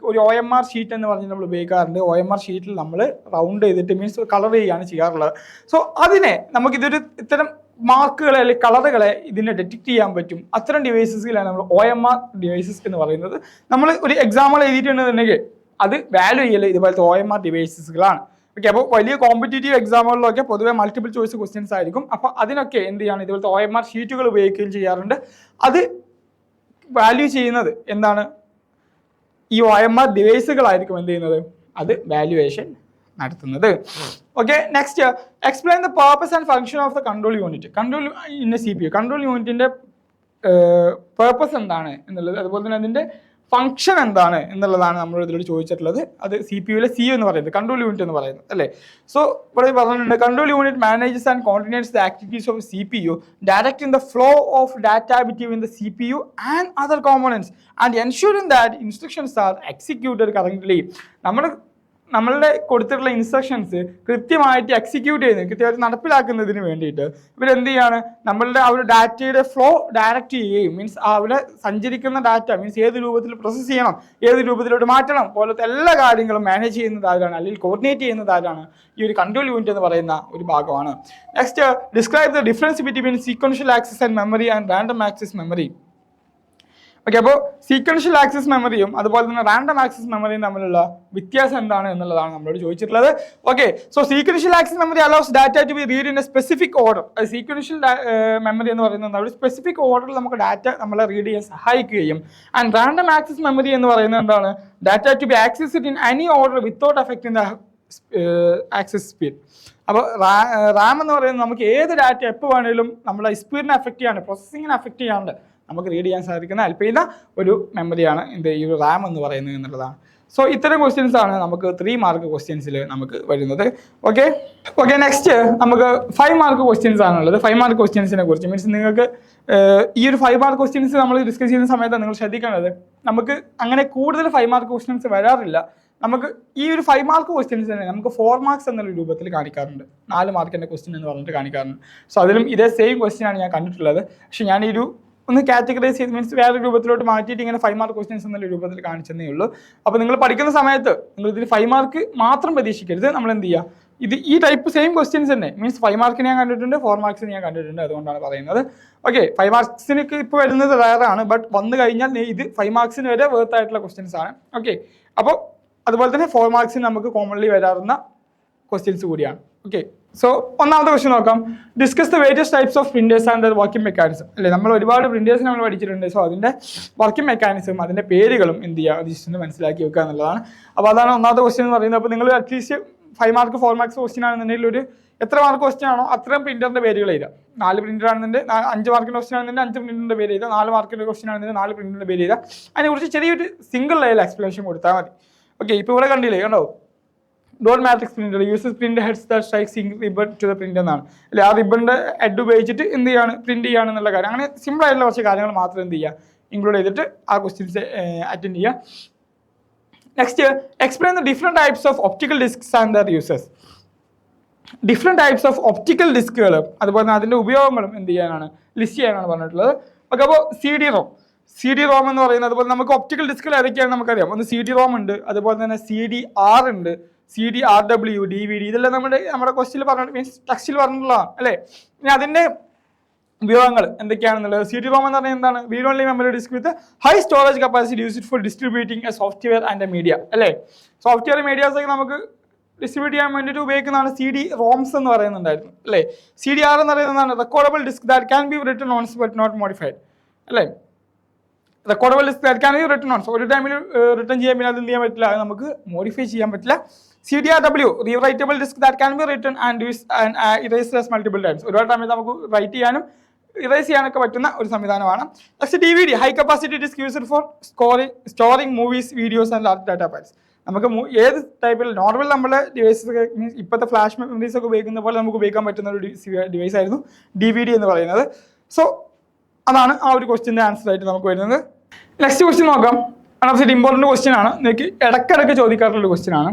ഒരു OMR ഷീറ്റ് എന്ന് പറഞ്ഞ് നമ്മൾ ഉപയോഗിക്കാറുണ്ട്. OMR ഷീറ്റിൽ നമ്മൾ റൗണ്ട് ചെയ്തിട്ട് മീൻസ് കളർ ചെയ്യുകയാണ് ചെയ്യാറുള്ളത്. സോ അതിനെ നമുക്കിതൊരു ഇത്തരം മാർക്കുകളെ അല്ലെങ്കിൽ കളറുകളെ ഇതിനെ ഡിറ്റക്ട് ചെയ്യാൻ പറ്റും. അത്തരം ഡിവൈസസിലാണ് നമ്മൾ OMR ഡിവൈസസ് എന്ന് പറയുന്നത്. നമ്മൾ ഒരു എക്സാമ്പിൾ എഴുതിയിട്ടുണ്ടെന്നുണ്ടെങ്കിൽ അത് വാല്യൂ ചെയ്യൽ ഇതുപോലത്തെ OMR ഡിവൈസസുകളാണ്. ഓക്കെ, അപ്പോൾ വലിയ കോമ്പറ്റേറ്റീവ് എക്സാമുകളിലൊക്കെ പൊതുവെ മൾട്ടിപ്പിൾ ചോയ്സ് ക്വസ്റ്റ്യൻസ് ആയിരിക്കും. അപ്പോൾ അതിനൊക്കെ എന്ത് ചെയ്യാണ്, ഇതുപോലത്തെ OMR ഷീറ്റുകൾ ഉപയോഗിക്കുകയും ചെയ്യാറുണ്ട്. അത് വാല്യൂ ചെയ്യുന്നത് എന്താണ്, ഈ OMR ഡിവൈസുകളായിരിക്കും എന്ത് ചെയ്യുന്നത്, അത് വാല്യുവേഷൻ നടത്തുന്നത്. Okay, next explain the purpose and function of the control unit. Control in CPU control യൂണിറ്റിന്റെ പർപ്പസ് എന്താണ് എന്നുള്ളത്, അതുപോലെ തന്നെ അതിന്റെ ഫംഗ്ഷൻ എന്താണ് എന്നുള്ളതാണ് നമ്മൾ ഇതിലൂടെ ചോദിച്ചിട്ടുള്ളത്. അത് CPU C എന്ന് പറയുന്നത് കൺട്രോൾ യൂണിറ്റ് എന്ന് പറയുന്നത് അല്ലേ. സോ ഇവിടെ പറഞ്ഞിട്ടുണ്ട് control unit manages and coordinates the activities of CPU direct in the flow of data between the CPU and other components and ensuring that instructions R executed correctly. നമ്മളുടെ കൊടുത്തിട്ടുള്ള instructions കൃത്യമായിട്ട് execute ചെയ്യുന്നത്, കൃത്യമായിട്ട് നടപ്പിലാക്കുന്നതിന് വേണ്ടിയിട്ട് ഇവരെന്ത് ചെയ്യാണ്, നമ്മളുടെ ആ ഒരു ഡാറ്റയുടെ ഫ്ലോ ഡയറക്റ്റ് ചെയ്യുകയും മീൻസ് അവിടെ സഞ്ചരിക്കുന്ന ഡാറ്റ മീൻസ് ഏത് രൂപത്തിൽ പ്രോസസ്സ് ചെയ്യണം, ഏത് രൂപത്തിലോട്ട് മാറ്റണം പോലത്തെ എല്ലാ കാര്യങ്ങളും മാനേജ് ചെയ്യുന്നത് ആരാണ്, അല്ലെങ്കിൽ കോർഡിനേറ്റ് ചെയ്യുന്നത് ആരാണ്, ഈ ഒരു കൺട്രോൾ യൂണിറ്റ് എന്ന് പറയുന്ന ഒരു ഭാഗമാണ്. Next describe the difference between sequential access and memory and random access memory. Okay, അപ്പോൾ സീക്വൻഷ്യൽ ആക്സസ് മെമ്മറിയും അതുപോലെ തന്നെ റാൻഡം ആക്സസ് മെമ്മറിയും തമ്മിലുള്ള വ്യത്യാസം എന്താണ് എന്നുള്ളതാണ് നമ്മളോട് ചോദിച്ചിട്ടുള്ളത്. Okay, so sequential access memory allows data to be read in a specific order. Sequential memory എന്ന് പറയുന്നത് ഒരു സ്പെസിഫിക് ഓർഡറിൽ നമുക്ക് ഡാറ്റ നമ്മളെ റീഡ് ചെയ്യാൻ സഹായിക്കുകയും ആൻഡ് റാൻഡം ആക്സസ് മെമ്മറി എന്ന് പറയുന്നത് എന്താണ്, data to be accessed in any order without affecting the access speed. അപ്പോൾ റാം എന്ന് പറയുന്നത് നമുക്ക് ഏത് ഡാറ്റ എപ്പോൾ വേണമെങ്കിലും നമ്മളെ സ്പീഡിനെ അഫക്റ്റ് ചെയ്യാണ്ട്, പ്രോസസ്സിങ്ങിനെ അഫക്റ്റ് ചെയ്യാണ്ട് നമുക്ക് റീഡ് ചെയ്യാൻ സാധിക്കുന്ന ഹെൽപ്പ് ചെയ്യുന്ന ഒരു മെമ്മറിയാണ് ഈ ഒരു റാം എന്ന് പറയുന്നത് എന്നുള്ളതാണ്. സോ ഇത്തരം ക്വസ്റ്റ്യൻസ് ആണ് നമുക്ക് 3 മാർക്ക് ക്വസ്റ്റ്യൻസിൽ നമുക്ക് വരുന്നത്. ഓക്കെ, നെക്സ്റ്റ് നമുക്ക് 5 മാർക്ക് ക്വസ്റ്റ്യൻസ് ആണുള്ളത്. 5 മാർക്ക് ക്വസ്റ്റ്യൻസിനെ കുറിച്ച് മീൻസ് നിങ്ങൾക്ക് ഈ ഒരു 5 മാർക്ക് ക്വസ്റ്റ്യൻസ് നമ്മൾ ഡിസ്കസ് ചെയ്യുന്ന സമയത്ത് നിങ്ങൾ ശ്രദ്ധിക്കേണ്ടത്, നമുക്ക് അങ്ങനെ കൂടുതൽ 5 മാർക്ക് ക്വസ്റ്റ്യൻസ് വരാറില്ല. നമുക്ക് ഈ ഒരു 5 മാർക്ക് ക്വസ്റ്റ്യൻസ് തന്നെ നമുക്ക് 4 മാർക്സ് എന്നുള്ള രൂപത്തിൽ കാണിക്കാറുണ്ട്. 4 മാർക്കിൻ്റെ ക്വസ്റ്റ്യൻ എന്ന് പറഞ്ഞിട്ട് കാണിക്കാറുണ്ട്. സോ അതിലും ഇതേ സെയിം ക്വസ്റ്റ്യൻ ആണ് ഞാൻ കണ്ടിട്ടുള്ളത്. പക്ഷേ ഞാൻ ഈ ഒരു ഒന്ന് കാറ്റഗറൈസ് ചെയ്ത് മീൻസ് വേറെ രൂപത്തിലോട്ട് മാറ്റിയിട്ട് ഇങ്ങനെ 5 മാർക്ക് ക്വസ്റ്റ്യൻസ് എന്നുള്ള രൂപത്തിൽ കാണിച്ചതേ ഉള്ളൂ. അപ്പോൾ നിങ്ങൾ പഠിക്കുന്ന സമയത്ത് നിങ്ങൾ ഇതിൽ 5 മാർക്ക് മാത്രം പ്രതീക്ഷിക്കരുത്. നമ്മൾ എന്ത് ചെയ്യുക, ഇത് ഈ ടൈപ്പ് സെയിം ക്വസ്റ്റ്യൻസ് തന്നെ മീൻസ് 5 മാർക്കിന് ഞാൻ കണ്ടിട്ടുണ്ട്, 4 മാർക്സിന് ഞാൻ കണ്ടിട്ടുണ്ട്, അതുകൊണ്ടാണ് പറയുന്നത്. ഓക്കെ, 5 മാർക്സിനൊക്കെ ഇപ്പോൾ വരുന്നത് റയറാണ്, ബട്ട് വന്നു കഴിഞ്ഞാൽ ഇത് 5 മാർക്സിന് വരെ വേർത്ത് ആയിട്ടുള്ള ക്വസ്റ്റ്യൻസ് ആണ്. ഓക്കെ, അപ്പോൾ അതുപോലെ തന്നെ 4 മാർക്സിന് നമുക്ക് കോമൺലി വരാറുന്ന ക്വസ്റ്റ്യൻസ് കൂടിയാണ്. ഓക്കെ, സോ ഒന്നാമത്തെ ക്വസ്റ്റ്യൻ നോക്കാം. Discuss the various types of printers and the working mechanism. അല്ലേ, നമ്മൾ ഒരുപാട് പ്രിന്റേഴ്സ് നമ്മൾ പഠിച്ചിട്ടുണ്ട്. സോ അതിൻ്റെ വർക്കിംഗ് മെക്കാനിസം, അതിൻ്റെ പേരുകളും എന്ത് ചെയ്യുക, അത് ജസ്റ്റ് ഒന്ന് മനസ്സിലാക്കി വെക്കുക എന്നുള്ളതാണ്. അപ്പോൾ അതാണ് ഒന്നാമത്തെ ക്വസ്റ്റ്യൻ എന്ന് പറയുന്നത്. അപ്പോൾ നിങ്ങൾ അറ്റ്ലീസ്റ്റ് 5 മാർക്ക് 4 മാർക്സ് ക്വസ്റ്റ്യൻ ആണെന്നുണ്ടെങ്കിൽ ഒരു എത്ര മാർക്ക് ക്വസ്റ്റ്യൻ ആണോ അത്രയും പ്രിന്ററിൻ്റെ പേരുകൾ എഴുതുക. 4 പ്രിന്റർ ആണെന്നുണ്ടെങ്കിൽ 5 മാർക്കിൻ്റെ ക്വസ്റ്റ്യൻ ആണെന്നുണ്ടെങ്കിൽ 5 പ്രിന്ററിൻ്റെ പേര് എഴുതുക. 4 മാർക്കിൻ്റെ ക്വസ്റ്റ്യൻ ആണെന്നുണ്ടെങ്കിൽ 4 പ്രിന്ററിൻ്റെ പേര് എഴുതുക. അതിനെക്കുറിച്ച് ചെറിയൊരു സിംഗിൾ ലൈനിൽ എക്സ്പ്ലനേഷൻ കൊടുത്താൽ മതി. ഓക്കെ, ഇപ്പോൾ ഇവിടെ കണ്ടില്ലേ, കണ്ടോ, dot matrix printer uses print heads that strikes ribbon to the print എന്നാണ്. അല്ലെ, ആ റിബണിന്റെ ഹെഡ് ഉപയോഗിച്ചിട്ട് എന്ത് ചെയ്യാണ്, പ്രിന്റ് ചെയ്യാണെന്നുള്ള കാര്യം. അങ്ങനെ സിമ്പിൾ ആയിട്ടുള്ള കുറച്ച് കാര്യങ്ങൾ മാത്രം എന്ത് ചെയ്യുക, ഇൻക്ലൂഡ് ചെയ്തിട്ട് ആ ക്വസ്റ്റ്യൻസ് അറ്റൻഡ് ചെയ്യുക. Next explain the different types of optical discs and their uses. Different types of optical ഡിസ്കുകളും അതുപോലെ തന്നെ അതിന്റെ ഉപയോഗങ്ങളും എന്ത് ചെയ്യാനാണ്, ലിസ്റ്റ് ചെയ്യാനാണ് പറഞ്ഞിട്ടുള്ളത്. ഓക്കെ, അപ്പോൾ CD ROM എന്ന് പറയുന്നത്, അതുപോലെ നമുക്ക് ഒപ്റ്റിക്കൽ ഡിസ്കുകൾ ഏതൊക്കെയാണെന്ന് നമുക്കറിയാം. ഒന്ന് CD ROM ഉണ്ട്, അതുപോലെ തന്നെ CDR ഉണ്ട്, CDRW, DVD, ഇതെല്ലാം നമ്മുടെ ക്വസ്റ്റ്യനിൽ പറഞ്ഞിട്ട് മീൻസ് ടെക്സ്റ്റിൽ പറഞ്ഞിട്ടുള്ളതാണ് അല്ലേ. ഇനി അതിൻ്റെ ഉപയോഗങ്ങൾ എന്തൊക്കെയാണെന്നുള്ളത്. CD ROM എന്ന് പറഞ്ഞാൽ എന്താണ്, read only memory disc with high storage capacity used for distributing a software and a media. അല്ലേ, സോഫ്റ്റ്വെയർ മീഡിയാസ് ഒക്കെ നമുക്ക് ഡിസ്ട്രിബ്യൂട്ട് ചെയ്യാൻ വേണ്ടിയിട്ട് ഉപയോഗിക്കുന്നതാണ് CD ROMs എന്ന് പറയുന്നുണ്ടായിരുന്നു അല്ലേ. CDR എന്ന് പറയുന്നതാണ് recordable disc that can be written once but not modified അല്ലേ. Recordable list that can be written on. ഒരു ടൈമിൽ റിട്ടേൺ ചെയ്യാൻ പിന്നെ അത് എന്ത് ചെയ്യാൻ പറ്റില്ല, അത് നമുക്ക് മോഡിഫൈ ചെയ്യാൻ പറ്റില്ല. CDRW rewritable disc that can be written and erased as multiple times. ഒരുപാട് സമയത്ത് നമുക്ക് റൈറ്റ് ചെയ്യാനും ഇറേസ് ചെയ്യാനൊക്കെ പറ്റുന്ന ഒരു സംവിധാനമാണ്. Next DVD high capacity disc used for storing movies, videos and large data files. നമുക്ക് ഏത് ടൈപ്പിൽ നോർമൽ നമ്മുടെ ഡിവൈസസ് മീൻസ് ഇപ്പോഴത്തെ ഫ്ലാഷ് മെമ്മറീസ് ഒക്കെ ഉപയോഗിക്കുന്ന പോലെ നമുക്ക് ഉപയോഗിക്കാൻ പറ്റുന്ന ഒരു ഡിവൈസ് ആയിരുന്നു DVD എന്ന് പറയുന്നത്. സോ അതാണ് ആ ഒരു ക്വസ്റ്റ്യൻ്റെ ആൻസർ ആയിട്ട് നമുക്ക് വരുന്നത്. നെക്സ്റ്റ് ക്വസ്റ്റ്യൻ നോക്കാം. One of the important question ആണ്, നിങ്ങൾക്ക് ഇടയ്ക്കിടയ്ക്ക് ചോദിക്കാറുള്ള ക്വസ്റ്റ്യൻ ആണ്.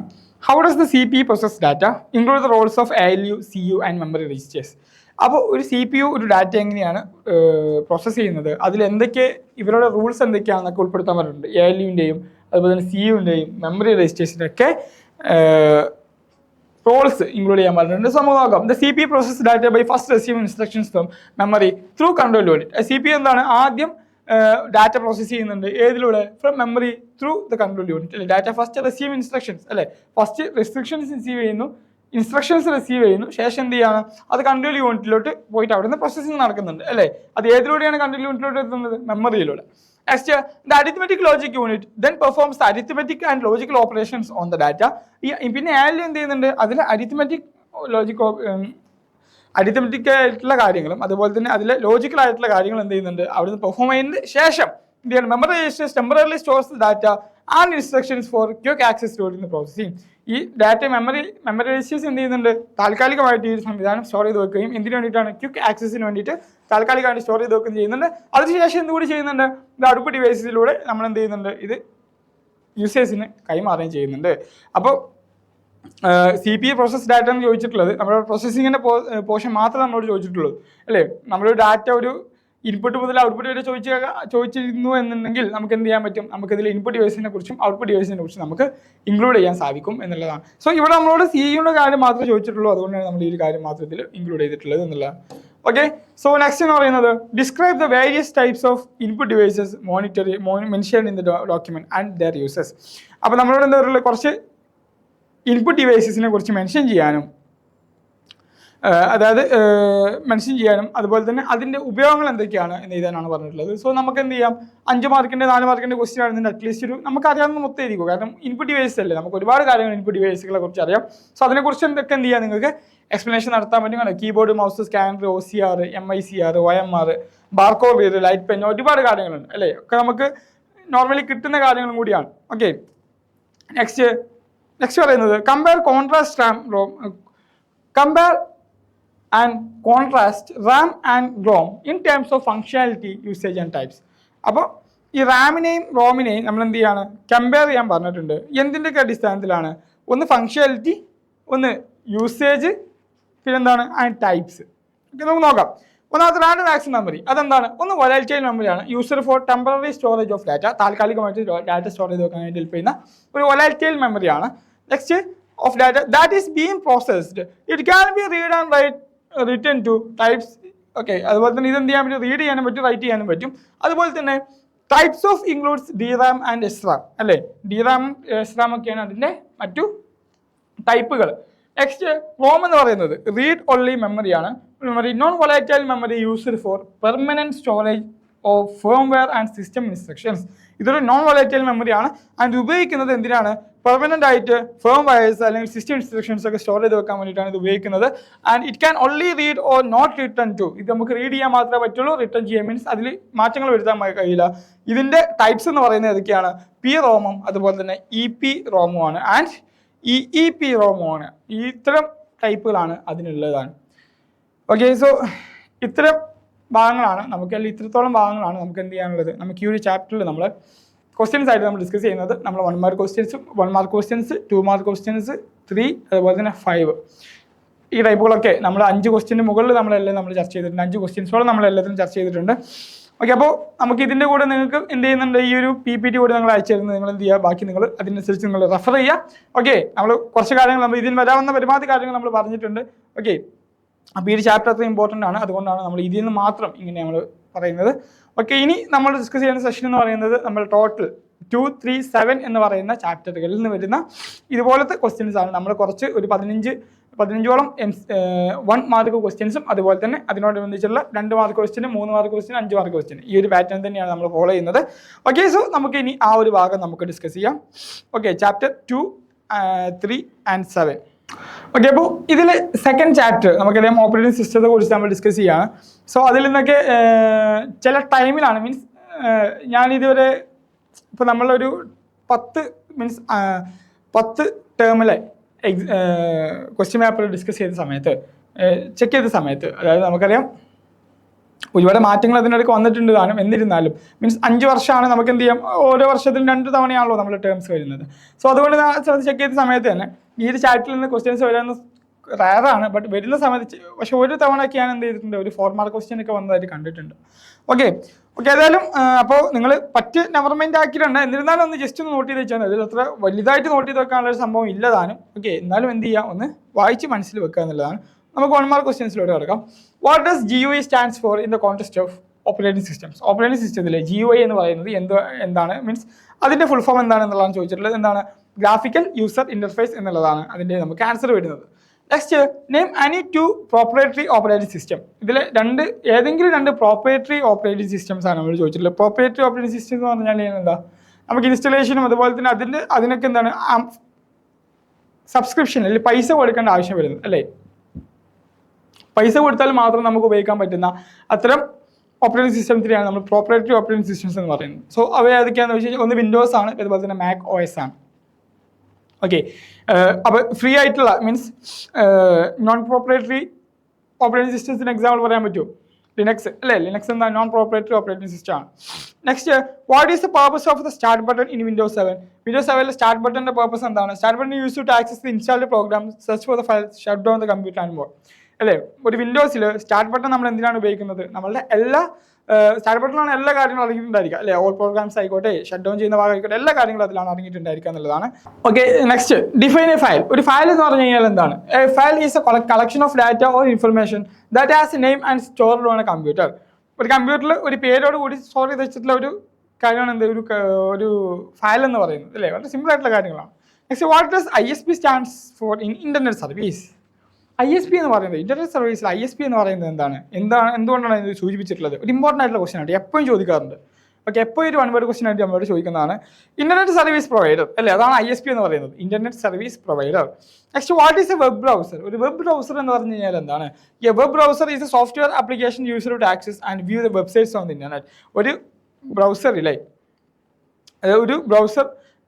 How does the CPU process data include the Rolls of ALU, CU and memory registers. അപ്പോൾ ഒരു CPU ഒരു ഡാറ്റ എങ്ങനെയാണ് പ്രോസസ്സ് ചെയ്യുന്നത്, അതിൽ എന്തൊക്കെ ഇവരുടെ റൂൾസ് എന്തൊക്കെയാണെന്നൊക്കെ ഉൾപ്പെടുത്താൻ പറഞ്ഞിട്ടുണ്ട്. ALUവിൻ്റെയും അതുപോലെ തന്നെ CUവിൻ്റെയും മെമ്മറി രജിസ്റ്റേഴ്സിൻ്റെ ഒക്കെ റോൾസ് ഇൻക്ലൂഡ് ചെയ്യാൻ പറഞ്ഞിട്ടുണ്ട്. സോ നമുക്ക് നോക്കാം. The CPU process data by first receive instructions from memory through control unit. CPU എന്താണ്, ആദ്യം ഡാറ്റ പ്രോസസ് ചെയ്യുന്നുണ്ട് ഏതിലൂടെ, from memory through the control unit അല്ലെ. ഡാറ്റ ഫസ്റ്റ് റിസീവ് ഇൻസ്ട്രക്ഷൻസ് അല്ലെ, ഫസ്റ്റ് റെസ്ട്രിക്ഷൻസ് റിസീവ് ചെയ്യുന്നു, ഇൻസ്ട്രക്ഷൻസ് റിസീവ് ചെയ്യുന്നു, ശേഷം എന്ത് ചെയ്യാണ്, അത് കൺട്രോൾ യൂണിറ്റിലോട്ട് പോയിട്ട് അവിടെ നിന്ന് പ്രോസസ്സിംഗ് നടക്കുന്നുണ്ട് അല്ലേ. അത് ഏതിലൂടെയാണ് കൺട്രോൾ യൂണിറ്റിലോട്ട് എത്തുന്നത്, മെമ്മറിയിലൂടെ. Next, the arithmetic logic unit then performs the arithmetic and logical operations on the data. പിന്നെ ALU എന്ത് ചെയ്യുന്നുണ്ട്, അതിൽ അരിത്തമെറ്റിക് ആയിട്ടുള്ള കാര്യങ്ങളും അതുപോലെ തന്നെ അതിലെ ലോജിക്കൽ ആയിട്ടുള്ള കാര്യങ്ങൾ എന്ത് ചെയ്യുന്നുണ്ട്, അവിടുന്ന് പെർഫോം ചെയ്യുന്നതിന് ശേഷം എന്ത് ചെയ്യണം, memory registers temporarily stores data and instructions four quick access during the processing. ഈ ഡാറ്റ മെമ്മറി രജിസ്റ്റേഴ്സ് എന്ത് ചെയ്യുന്നുണ്ട്, താൽക്കാലികമായിട്ട് ഈ സംവിധാനം സ്റ്റോർ ചെയ്ത് വെക്കുകയും എന്തിനു വേണ്ടിയിട്ടാണ്, ക്വിക്ക് ആക്സസിന് വേണ്ടിയിട്ട് താൽക്കാലികമായിട്ട് സ്റ്റോർ ചെയ്ത് വെക്കുകയും ചെയ്യുന്നുണ്ട്. അതിനുശേഷം എന്തുകൂടി ചെയ്യുന്നുണ്ട്, ഇത് അടുപ്പ് ഡിവൈസിലൂടെ നമ്മൾ എന്ത് ചെയ്യുന്നുണ്ട്, ഇത് യൂസേഴ്സിന് കൈമാറുകയും ചെയ്യുന്നുണ്ട്. അപ്പോൾ CPU പ്രോസസ് ഡാറ്റ എന്ന് ചോദിച്ചിട്ടുള്ളത് നമ്മുടെ പ്രോസസ്സിങ്ങിൻ്റെ പോർഷൻ മാത്രമേ നമ്മളോട് ചോദിച്ചിട്ടുള്ളൂ അല്ലേ. നമ്മളൊരു ഡാറ്റ ഒരു ഇൻപുട്ട് മുതൽ ഔട്ട്പുട്ട് വരെ ചോദിച്ചിരുന്നു എന്നുണ്ടെങ്കിൽ നമുക്ക് എന്ത് ചെയ്യാൻ പറ്റും, നമുക്കിതിൽ ഇൻപുട്ട് ഡിവൈസിനെ കുറിച്ചും ഔട്ട്പുട്ട് ഡിവൈസിനെ കുറിച്ചും നമുക്ക് ഇൻക്ലൂഡ് ചെയ്യാൻ സാധിക്കും എന്നുള്ളതാണ്. സോ ഇവിടെ നമ്മളോട് CUയുടെ കാര്യം മാത്രമേ ചോദിച്ചിട്ടുള്ളൂ, അതുകൊണ്ടാണ് നമ്മൾ ഈ ഒരു കാര്യം മാത്രം ഇതിൽ ഇൻക്ലൂഡ് ചെയ്തിട്ടുള്ളത് എന്നുള്ളതാണ്. ഓക്കെ, സോ നെക്സ്റ്റ് എന്ന് പറയുന്നത് describe the various types of input devices mention in the document and their uses. അപ്പോൾ നമ്മളോട് എന്താ പറയുക, കുറച്ച് ഇൻപുട്ട് ഡിവൈസസിനെ കുറിച്ച് മെൻഷൻ ചെയ്യാനും മെൻഷൻ ചെയ്യാനും അതുപോലെ തന്നെ അതിൻ്റെ ഉപയോഗങ്ങൾ എന്തൊക്കെയാണ് എന്ന് എഴുതാനാണ് പറഞ്ഞിട്ടുള്ളത്. സോ നമുക്ക് എന്ത് ചെയ്യാം, 5 മാർക്കിൻ്റെ 4 മാർക്കിൻ്റെ ക്വസ്റ്റ്യൻ ആണെന്നുണ്ടെങ്കിൽ അറ്റ്ലീസ്റ്റ് ഒരു നമുക്കറിയാവുന്ന മൊത്തം എഴുതിക്കും. കാരണം ഇൻപുട്ട് ഡിവൈസ് അല്ലേ, നമുക്ക് ഒരുപാട് കാര്യങ്ങൾ ഇൻപുട്ട് ഡിവൈസുകളെ കുറിച്ച് അറിയാം. സോ അതിനെക്കുറിച്ച് എന്തൊക്കെ എന്ത് ചെയ്യാം, നിങ്ങൾക്ക് എക്സ്പ്ലനേഷൻ നടത്താൻ പറ്റും. Keyboard, mouse, scanner, OCR, MICR, OMR, barcode reader, light pen, ഒരുപാട് കാര്യങ്ങളുണ്ട് അല്ലേ. ഒക്കെ നമുക്ക് നോർമലി കിട്ടുന്ന കാര്യങ്ങളും കൂടിയാണ്. ഓക്കെ, നെക്സ്റ്റ് പറയുന്നത് compare and contrast RAM and ROM in terms of functionality, usage and types. അപ്പോൾ ഈ റാമിനെയും റോമിനെയും നമ്മൾ എന്ത് ചെയ്യാണ്, കമ്പയർ ചെയ്യാൻ പറഞ്ഞിട്ടുണ്ട്. എന്തിൻ്റെയൊക്കെ അടിസ്ഥാനത്തിലാണ്, ഒന്ന് ഫങ്ഷനാലിറ്റി, ഒന്ന് യൂസേജ്, പിന്നെന്താണ് ആൻഡ് ടൈപ്സ്. ഓക്കെ, നമുക്ക് നോക്കാം. ഒന്നാമത്തെ റാൻഡം ആക്സസ് മെമ്മറി, അതെന്താണ്, ഒന്ന് വൊളൈറ്റൈൽ മെമ്മറിയാണ്, user for temporary storage of data, താൽക്കാലികമായിട്ട് ഡാറ്റ സ്റ്റോർ ചെയ്ത് വെക്കാൻ വേണ്ടി ഹെൽപ്പ് ചെയ്യുന്ന ഒരു വൊളൈറ്റൈൽ മെമ്മറിയാണ്. Next of data that is being processed, it can be read and write written to types. Okay, അതുപോലെ തന്നെ ഇതെന്ത് ചെയ്യാൻ പറ്റും, റീഡ് ചെയ്യാനും പറ്റും, റൈറ്റ് ചെയ്യാനും പറ്റും. അതുപോലെ തന്നെ types of includes DRAM and SRAM അല്ലേ. DRAM SRAM ഒക്കെയാണ് അതിൻ്റെ മറ്റു ടൈപ്പുകൾ. നെക്സ്റ്റ് റോം എന്ന് പറയുന്നത് റീഡ് ഓൺലി മെമ്മറിയാണ്. Memory non volatile memory used for permanent storage of firmware and system instructions. ഇതൊരു നോൺ വൊളൈറ്റൈൽ മെമ്മറിയാണ്. ആൻഡ് ഉപയോഗിക്കുന്നത് എന്തിനാണ്, പെർമനന്റ് ആയിട്ട് ഫേം വയേഴ്സ് അല്ലെങ്കിൽ സിസ്റ്റം ഇൻസ്ട്രക്ഷൻസ് ഒക്കെ സ്റ്റോർ ചെയ്ത് വെക്കാൻ വേണ്ടിയിട്ടാണ് ഇത് ഉപയോഗിക്കുന്നത്. And it can only read or not written to, ഇത് നമുക്ക് റീഡ് ചെയ്യാൻ മാത്രമേ പറ്റുള്ളൂ, റിട്ടേൺ ചെയ്യാൻ മീൻസ് അതിൽ മാറ്റങ്ങൾ വരുത്താൻ കഴിയില്ല. ഇതിൻ്റെ ടൈപ്സ് എന്ന് പറയുന്നത് ഏതൊക്കെയാണ്, PROM അതുപോലെ തന്നെ EPROM ആണ് ആൻഡ് EEPROM ആണ്. ഇത്തരം ടൈപ്പുകളാണ് അതിനുള്ളതാണ്. ഓക്കെ, സോ ഇത്തരം ഭാഗങ്ങളാണ് നമുക്ക്, അല്ലെങ്കിൽ ഇത്രത്തോളം ഭാഗങ്ങളാണ് നമുക്ക് എന്ത് ചെയ്യാനുള്ളത്. നമുക്ക് ഈ ഒരു ചാപ്റ്ററിൽ നമ്മൾ ക്വസ്റ്റ്യൻസ് ആയിട്ട് നമ്മൾ ഡിസ്കസ് ചെയ്യുന്നത് നമ്മൾ 1 മാർക്ക് ക്വസ്റ്റ്യൻസും 1 മാർക്ക് ക്വസ്റ്റ്യൻസ് 2 മാർക്ക് ക്വസ്റ്റ്യൻസ് 3 അതുപോലെ തന്നെ 5 ഈ ടൈപ്പുകളൊക്കെ നമ്മൾ 5 ക്വസ്റ്റ്യന് മുകളിൽ നമ്മളെല്ലാം നമ്മൾ ചർച്ച ചെയ്തിട്ടുണ്ട്. 5 ക്വസ്റ്റ്യൻസോളം നമ്മളെല്ലാത്തിനും ചർച്ച ചെയ്തിട്ടുണ്ട്. ഓക്കെ, അപ്പോൾ നമുക്ക് ഇതിൻ്റെ കൂടെ നിങ്ങൾക്ക് എന്ത് ചെയ്യുന്നുണ്ട്, ഈ ഒരു PPT കൂടെ നിങ്ങൾ അയച്ചു തരുന്നത് നിങ്ങൾ എന്ത് ചെയ്യുക, ബാക്കി നിങ്ങൾ അതിനനുസരിച്ച് നിങ്ങൾ റെഫർ ചെയ്യുക. ഓക്കെ, നമ്മൾ കുറച്ച് കാര്യങ്ങൾ നമ്മൾ ഇതിന് വരാവുന്ന പരമാവധി കാര്യങ്ങൾ നമ്മൾ പറഞ്ഞിട്ടുണ്ട്. ഓക്കെ, അപ്പോൾ ഈ ഒരു ചാപ്റ്റർ അത്ര ഇമ്പോർട്ടൻ്റ് ആണ്, അതുകൊണ്ടാണ് നമ്മൾ ഇതിൽ നിന്ന് മാത്രം ഇങ്ങനെ നമ്മൾ പറയുന്നത്. ഓക്കെ, ഇനി നമ്മൾ ഡിസ്കസ് ചെയ്യുന്ന സെഷൻ എന്ന് പറയുന്നത് നമ്മൾ ടോട്ടൽ 2, 3, 7 എന്ന് പറയുന്ന ചാപ്റ്ററുകളിൽ നിന്ന് വരുന്ന ഇതുപോലത്തെ ക്വസ്റ്റ്യൻസ് ആണ്. നമ്മൾ കുറച്ച് ഒരു 15ഓളം 1 മാർക്ക് ക്വസ്റ്റ്യൻസും അതുപോലെ തന്നെ അതിനോടനുബന്ധിച്ചുള്ള 2 mark question, 3 mark question, 5 mark question, ഈ ഒരു പാറ്റേൺ തന്നെയാണ് നമ്മൾ ഫോളോ ചെയ്യുന്നത്. ഓക്കെ, സോ നമുക്ക് ഇനി ആ ഒരു ഭാഗം നമുക്ക് ഡിസ്കസ് ചെയ്യാം. Okay, chapter 2, 3 and 7. ഓക്കെ, അപ്പോൾ ഇതിൽ സെക്കൻഡ് ചാപ്റ്റർ നമുക്കറിയാം ഓപ്പറേറ്റിംഗ് സിസ്റ്റത്തെ കുറിച്ച് നമ്മൾ ഡിസ്കസ് ചെയ്യുകയാണ്. സോ അതിൽ നിന്നൊക്കെ ചില ടൈമിലാണ്, മീൻസ് ഞാനിതുവരെ ഇപ്പോൾ നമ്മളൊരു 10 ടേമിലെ ക്വസ്റ്റ്യൻ പേപ്പർ ഡിസ്കസ് ചെയ്ത സമയത്ത്, ചെക്ക് ചെയ്ത സമയത്ത്, അതായത് നമുക്കറിയാം ഒരുപാട് മാറ്റങ്ങൾ അതിനിടയ്ക്ക് വന്നിട്ടുണ്ട് താനും. എന്നിരുന്നാലും മീൻസ് 5 വർഷമാണ് നമുക്ക് എന്ത് ചെയ്യാം, ഓരോ വർഷത്തിലും 2 തവണയാണല്ലോ നമ്മൾ ടേംസ് വരുന്നത്. സോ അതുകൊണ്ട് ചെക്ക് ചെയ്ത സമയത്ത് തന്നെ ഈ ഒരു ചാപ്റ്ററിൽ നിന്ന് ക്വസ്റ്റ്യൻസ് വരുന്ന റയറാണ്, ബട്ട് വരുന്ന സമയത്ത് പക്ഷെ ഒരു തവണയൊക്കെ ഞാൻ എന്ത് ചെയ്തിട്ടുണ്ട്, ഒരു 4 മാർക്ക് ക്വസ്റ്റ്യൻ ഒക്കെ വന്നതായിട്ട് കണ്ടിട്ടുണ്ട്. ഓക്കെ, ഏതായാലും അപ്പോൾ നിങ്ങൾ നെവർ മൈൻഡ് ആക്കിയിട്ടുണ്ട്. എന്നിരുന്നാലും ഒന്ന് ജസ്റ്റ് ഒന്ന് നോട്ട് ചെയ്ത് വെച്ചാൽ അതിൽ അത്ര വലുതായിട്ട് നോട്ട് ചെയ്ത് വെക്കാനുള്ള ഒരു സംഭവം ഇല്ലതാനും. ഓക്കെ, എന്നാലും എന്ത് ചെയ്യുക, ഒന്ന് വായിച്ച് മനസ്സിൽ വെക്കുക എന്നുള്ളതാണ്. നമുക്ക് 1 മാർക്ക് ക്വസ്റ്റ്യൻസിലൂടെ കിടക്കാം. What does GUI stands for in the context of operating systems? Operating സിസ്റ്റത്തിൽ GUI എന്ന് പറയുന്നത് എന്താണ്, മീൻസ് അതിൻ്റെ ഫുൾ ഫോം എന്താണെന്നുള്ളതാണ് ചോദിച്ചിട്ടുള്ളത്. എന്താണ്? ഗ്രാഫിക്കൽ യൂസർ ഇന്റർഫേസ് എന്നുള്ളതാണ് അതിൻ്റെ നമുക്ക് ആൻസർ വരുന്നത്. Next, name any 2 proprietary operating system. ഇതിൽ ഏതെങ്കിലും 2 proprietary operating systems ആണ് നമ്മൾ ചോദിച്ചിട്ടുള്ളത്. proprietary operating system എന്ന് പറഞ്ഞാൽ എന്താ, നമുക്ക് ഇൻസ്റ്റലേഷനും അതുപോലെ തന്നെ അതിനൊക്കെ എന്താണ് സബ്സ്ക്രിപ്ഷൻ അല്ലെങ്കിൽ പൈസ കൊടുക്കേണ്ട ആവശ്യം വരുന്നത് അല്ലേ. പൈസ കൊടുത്താൽ മാത്രം നമുക്ക് ഉപയോഗിക്കാൻ പറ്റുന്ന അത്തരം ഓപ്പറേറ്റിംഗ് സിസ്റ്റത്തിനെയാണ് നമ്മൾ proprietary operating systems എന്ന് പറയുന്നത്. സോ അവ ഏതൊക്കെയാണെന്ന് വെച്ച് കഴിഞ്ഞാൽ ഒന്ന് വിൻഡോസ് ആണ്, അതുപോലെ തന്നെ Mac OS ആണ്. ഓക്കെ, അപ്പോൾ ഫ്രീ ആയിട്ടുള്ള മീൻസ് നോൺ പ്രോപ്പറേറ്ററി ഓപ്പറേറ്റിംഗ് സിസ്റ്റംസിന് എക്സാമ്പിൾ പറയാൻ പറ്റുമോ? ലിനക്സ് അല്ലേ. ലിനക്സ് എന്താ നോൺ പ്രോപ്പറേറ്ററി ഓപ്പറേറ്റിംഗ് സിസ്റ്റം ആണ്. Next, what is the purpose of the start button in Windows 7? Windows 7 start ബട്ടന്റെ പർപ്പസ് എന്താണ്? Start button use to access the installed program, search for the file, shut down the computer and more അല്ലേ. ഒരു വിൻഡോസിൽ start button നമ്മൾ എന്തിനാണ് ഉപയോഗിക്കുന്നത്? നമ്മളുടെ start ബട്ടണിലാണ് എല്ലാ കാര്യങ്ങളും അടങ്ങിയിട്ടുണ്ടായിരിക്കുക അല്ലേ. ഓൾ പ്രോഗ്രാംസ് ആയിക്കോട്ടെ, ഷട്ട് ഡൗൺ ചെയ്യുന്ന ഭാഗമായിക്കോട്ടെ, എല്ലാ കാര്യങ്ങളും അതിലാണ് അടങ്ങിയിട്ടുണ്ടായിരിക്കുക എന്നുള്ളതാണ്. Okay, next, define A file. ഒരു ഫയൽ എന്ന് പറഞ്ഞു കഴിഞ്ഞാൽ എന്താണ്? A file is A collection of data or information that has A name and stored on A computer. ഒരു കമ്പ്യൂട്ടറിൽ ഒരു പേരോട് കൂടി സ്റ്റോർ ചെയ്ത് വെച്ചിട്ടുള്ള ഒരു കാര്യമാണ് എന്ത്, ഒരു ഫയൽ എന്ന് പറയുന്നത് അല്ലേ. വളരെ സിമ്പിൾ ആയിട്ടുള്ള കാര്യങ്ങളാണ്. Next, what does ISP stands for in internet service? ISP എന്ന് പറയുന്നത് ഇന്റർനെറ്റ് സർവീസിൽ ISP എന്ന് പറയുന്നത് എന്തുകൊണ്ടാണ് ഇത് സൂചിപ്പിച്ചിട്ടുള്ളത്? ഒരു ഇമ്പോർട്ടൻ്റ് ആയിട്ടുള്ള ക്വസ്റ്റൻ ആണ്, എപ്പോഴും ചോദിക്കാറുണ്ട്. ഓക്കെ, എപ്പോഴും ഒരു 1 വേർഡ് ക്വസ്റ്റൻ ആയിട്ട് നമ്മളോട് ചോദിക്കുന്നതാണ്. ഇന്റർനെറ്റ് സർവീസ് പ്രൊവൈഡർ അല്ലേ, അതാണ് ISP എന്ന് പറയുന്നത്, internet service provider. Next, what is a web browser? ഒരു വെബ് ബ്രൗസർ എന്ന് പറഞ്ഞു കഴിഞ്ഞാൽ എന്താണ്? A web browser is a software application user to access and view the websites on the internet. ഒരു ബ്രൗസറിലെ ഒരു ബ്രൗസർ,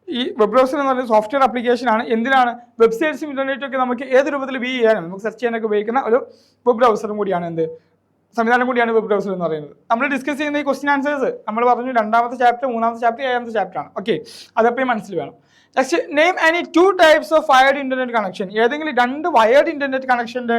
ഈ വെബ് ബ്രൗസർ എന്ന് പറയുന്നത് സോഫ്റ്റ്വെയർ ആപ്ലിക്കേഷൻ ആണ്. എന്തിനാണ്? വെബ്സൈറ്റ്സും ഇന്റർനെറ്റും ഒക്കെ നമുക്ക് ഏത് രൂപത്തിൽ വ്യൂ ചെയ്യാനും നമുക്ക് സെർച്ച് ചെയ്യാനൊക്കെ ഉപയോഗിക്കുന്ന ഒരു വെബ് ബ്രൗസറും കൂടിയാണ് സംവിധാനം കൂടിയാണ് വെബ് ബ്രൗസർ എന്ന് പറയുന്നത്. നമ്മൾ ഡിസ്കസ് ചെയ്യുന്ന ഈ ക്വസ്റ്റ്യൻ ആൻസേഴ്സ് നമ്മൾ പറഞ്ഞു 2ാമത്തെ ചാപ്റ്റർ, 3ാമത്തെ ചാപ്റ്റർ, 7ാമത്തെ ചാപ്റ്റർ ആണ്. ഓക്കെ, അതെപ്പോഴും മനസ്സിൽ വേണം. Next, name any 2 types of wired internet connection. ഏതെങ്കിലും 2 വയേർഡ് ഇന്റർനെറ്റ് കണക്ഷൻ്റെ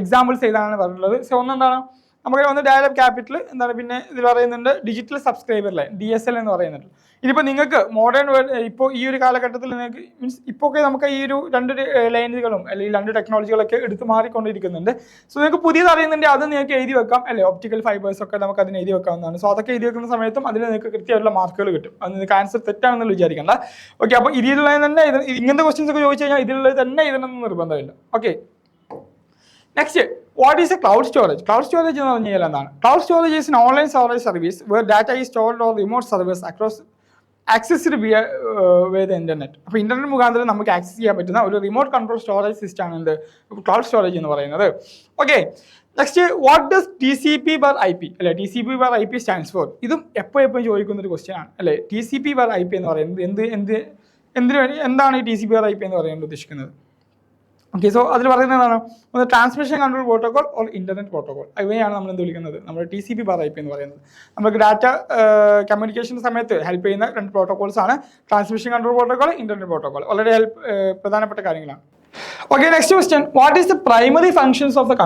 എക്സാമ്പിൾസ് ഏതാണ് പറഞ്ഞിട്ടുള്ളത്? സോ ഒന്നെന്താണ്, നമുക്ക് ഒന്ന് ഡയലപ്പ് ക്യാപിറ്റൽ എന്താണ്, പിന്നെ ഇതിൽ പറയുന്നുണ്ട് ഡിജിറ്റൽ സബ്സ്ക്രൈബർ ലൈൻ, DSL എന്ന് പറയുന്നുണ്ട്. ഇനിയിപ്പോൾ നിങ്ങൾക്ക് മോഡേൺ ഇപ്പോൾ ഈ ഒരു കാലഘട്ടത്തിൽ നിങ്ങൾക്ക് മീൻസ് ഇപ്പോൾ ഒക്കെ നമുക്ക് ഈ ഒരു 2 ലൈനുകളും അല്ലെങ്കിൽ 2 ടെക്നോളജികളൊക്കെ എടുത്ത് മാറിക്കൊണ്ടിരിക്കുന്നുണ്ട്. സോ നിങ്ങൾക്ക് പുതിയത് അറിയുന്നുണ്ട്, അത് നിങ്ങൾക്ക് എഴുതി വെക്കാം അല്ലേ. ഒപ്റ്റിക്കൽ ഫൈബേഴ്സ് ഒക്കെ നമുക്ക് അതിന് എഴുതി വെക്കാവുന്നതാണ്. സോ അതൊക്കെ എഴുതി വെക്കുന്ന സമയത്തും അതിൽ നിങ്ങൾക്ക് കൃത്യമായിട്ടുള്ള മാർക്കുകൾ കിട്ടും. അത് നിങ്ങൾക്ക് ആൻസർ തെറ്റാണെന്ന് വിചാരിക്കേണ്ട. ഓക്കെ, അപ്പോൾ ഇതിലുള്ളത് തന്നെ ഇങ്ങനത്തെ ക്വസ്റ്റ്യൻസ് ഒക്കെ ചോദിച്ചു കഴിഞ്ഞാൽ ഇതിലുള്ളത് തന്നെ ഇതിനൊന്നും നിർബന്ധമില്ല. Okay, next, what is a cloud storage? Cloud storage എന്ന് പറഞ്ഞു കഴിഞ്ഞാൽ എന്താണ്? Cloud storage is an online storage service where data is stored or remote service across accessed via the internet. അപ്പോൾ ഇന്റർനെറ്റ് മുഖാന്തരം നമുക്ക് ആക്സസ് ചെയ്യാൻ പറ്റുന്ന ഒരു റിമോട്ട് കൺട്രോൾ സ്റ്റോറേജ് സിസ്റ്റം ആണ് ക്ലൗഡ് സ്റ്റോറേജ് എന്ന് പറയുന്നത്. Okay, next, what does TCP/IP അല്ലെ. TCP/IP stands for. ഇതും എപ്പോഴും ചോദിക്കുന്ന ഒരു ക്വസ്റ്റ്യൻ ആണ് അല്ലേ. TCP/IP എന്ന് പറയുന്നത് എന്താണ് ഈ TCP/IP എന്ന് പറയുന്നത് ഉദ്ദേശിക്കുന്നത്? ഓക്കെ, സോ അതിൽ പറയുന്നത് എന്താണ്? ഒന്ന് transmission control protocol or internet protocol, ഇവയാണ് നമ്മൾ എന്ത് വിളിക്കുന്നത്? നമ്മൾ TCP/IP എന്ന് പറയുന്നത്. നമുക്ക് ഡാറ്റ കമ്മ്യൂണിക്കേഷൻ സമയത്ത് ഹെൽപ്പ് ചെയ്യുന്ന 2 പ്രോട്ടോകോൾസ് ആണ് transmission control protocol, internet protocol. വളരെ പ്രധാനപ്പെട്ട കാര്യങ്ങളാണ്. Okay, next question, what is the primary functions of the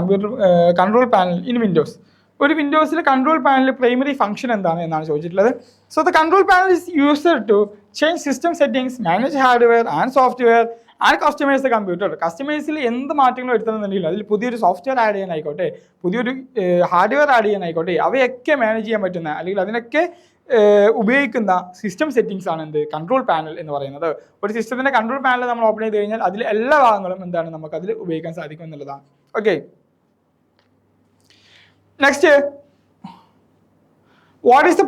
control panel in Windows? ഒരു വിൻഡോസിലെ കൺട്രോൾ പാനലിൽ പ്രൈമറി ഫംഗ്ഷൻ എന്താണ് എന്നാണ് ചോദിച്ചിട്ടുള്ളത്. So the control panel is used to change system settings, manage hardware and software and customize the computer. കസ്റ്റമൈസിൽ എന്ത് മാറ്റങ്ങൾ വരുത്തണമെന്നുണ്ടെങ്കിൽ അതിൽ പുതിയൊരു സോഫ്റ്റ്വെയർ ആഡ് ചെയ്യാനായിക്കോട്ടെ, പുതിയൊരു ഹാർഡ്വെയർ ആഡ് ചെയ്യാനായിക്കോട്ടെ, അവയൊക്കെ മാനേജ് ചെയ്യാൻ പറ്റുന്ന അല്ലെങ്കിൽ അതിനൊക്കെ ഉപയോഗിക്കുന്ന സിസ്റ്റം സെറ്റിംഗ്സ് ആണ് എന്ത് കൺട്രോൾ പാനൽ എന്ന് പറയുന്നത്. ഒരു സിസ്റ്റത്തിന്റെ കൺട്രോൾ പാനൽ നമ്മൾ ഓപ്പൺ ചെയ്ത് കഴിഞ്ഞാൽ അതിൽ എല്ലാ ഭാഗങ്ങളും എന്താണ് നമുക്ക് അതിൽ ഉപയോഗിക്കാൻ സാധിക്കും എന്നുള്ളതാണ്. Okay, next, what is the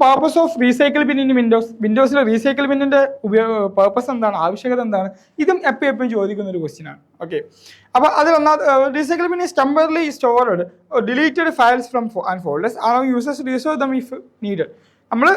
purpose of recycle bin in വിൻഡോസിലെ റീസൈക്കിൾ ബിന്നിന്റെ പർപ്പസ് എന്താണ്, ആവശ്യകത എന്താണ്? ഇതും എപ്പോഴും ചോദിക്കുന്ന ഒരു ക്വസ്റ്റ്യൻ ആണ്. ഓക്കെ, അപ്പോൾ അതിൽ recycle bin is temporary stored deleted files from and folders are users restore them if needed. നമ്മൾ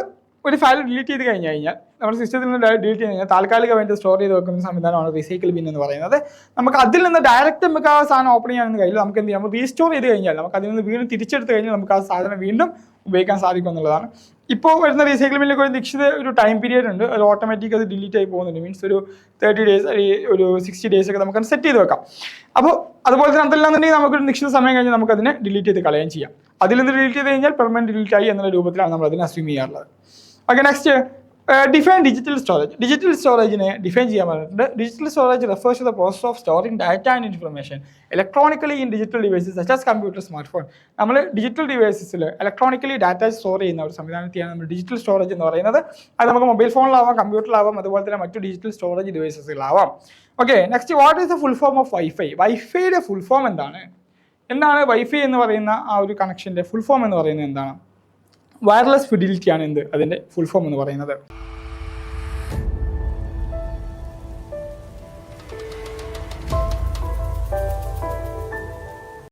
ഒരു ഫയൽ ഡിലീറ്റ് ചെയ്ത് കഴിഞ്ഞാൽ നമ്മുടെ സിസ്റ്റത്തിൽ നിന്ന് ഡിലീറ്റ് ചെയ്ത് കഴിഞ്ഞാൽ താൽക്കാലികമായിട്ട് സ്റ്റോർ ചെയ്ത് വെക്കുന്ന സംവിധാനമാണ് റീസൈക്കിൾ ബിൻ എന്ന് പറയുന്നത്. നമുക്ക് അതിൽ നിന്ന് ഡയറക്റ്റ് നമുക്ക് ആ സാധനം ഓപ്പൺ ചെയ്യാനൊന്നും കഴിയില്ല. നമുക്ക് എന്ത് ചെയ്യാം, നമ്മൾ റീസ്റ്റോർ ചെയ്ത് കഴിഞ്ഞാൽ നമുക്ക് അതിൽ നിന്ന് വീണ്ടും തിരിച്ചെടുത്ത് കഴിഞ്ഞാൽ നമുക്ക് ആ സാധനം വീണ്ടും ഉപയോഗിക്കാൻ സാധിക്കും എന്നുള്ളതാണ്. ഇപ്പോൾ വരുന്ന റീസൈക്കിൾ ബിന്നിലേക്ക് ഒരു നിശ്ചിത ഒരു ടൈം പീരിയഡ് ഉണ്ട്, ഒരു ഓട്ടോമാറ്റിക് അത് ഡിലീറ്റ് ആയി പോകുന്നുണ്ട്. മീൻസ് ഒരു 30 days ഒരു 60 days ഒക്കെ നമുക്ക് സെറ്റ് ചെയ്ത് വെക്കാം. അപ്പോൾ അതുപോലെ തന്നെ അതല്ലാന്നുണ്ടെങ്കിൽ നമുക്കൊരു നിശ്ചിത സമയം കഴിഞ്ഞാൽ നമുക്ക് അതിനെ ഡിലീറ്റ് ചെയ്ത് കളയുകയും ചെയ്യാം. അതിൽ നിന്ന് ഡിലീറ്റ് ചെയ്ത് കഴിഞ്ഞാൽ പെർമനന്റ് ഡിലീറ്റ് ആയി എന്നുള്ള രൂപത്തിലാണ് നമ്മൾ അതിനെ അസ്യൂം ചെയ്യാറുള്ളത്. Okay, next, define digital storage. Digital സ്റ്റോറേജിനെ ഡിഫൈൻ ചെയ്യാൻ പറഞ്ഞിട്ടുണ്ട്. Digital storage refers to the process of storing data and information electronically in digital devices such as computer, smartphone. നമ്മൾ ഡിജിറ്റൽ ഡിവൈസസിൽ ഇലക്ട്രോണിക്കലി ഡാറ്റ സ്റ്റോർ ചെയ്യുന്ന ഒരു സംവിധാനത്തെയാണ് നമ്മൾ digital storage എന്ന് പറയുന്നത്. അത് നമുക്ക് മൊബൈൽ ഫോണിലാവാം, കമ്പ്യൂട്ടറിലാവാം, അതുപോലെ തന്നെ മറ്റു ഡിജിറ്റൽ സ്റ്റോറേജ് ഡിവൈസസിലാവാം. Okay, next, what is the full form of wifi? വൈഫൈയുടെ ഫുൾ ഫോം എന്താണ്? വൈഫൈ എന്ന് പറയുന്ന ആ ഒരു കണക്ഷൻ്റെ ഫുൾ ഫോം എന്ന് പറയുന്നത് എന്താണ്? വയർലെസ് ഫിഡിലിറ്റി ആണ് അതിൻ്റെ ഫുൾ ഫോം എന്ന് പറയുന്നത്.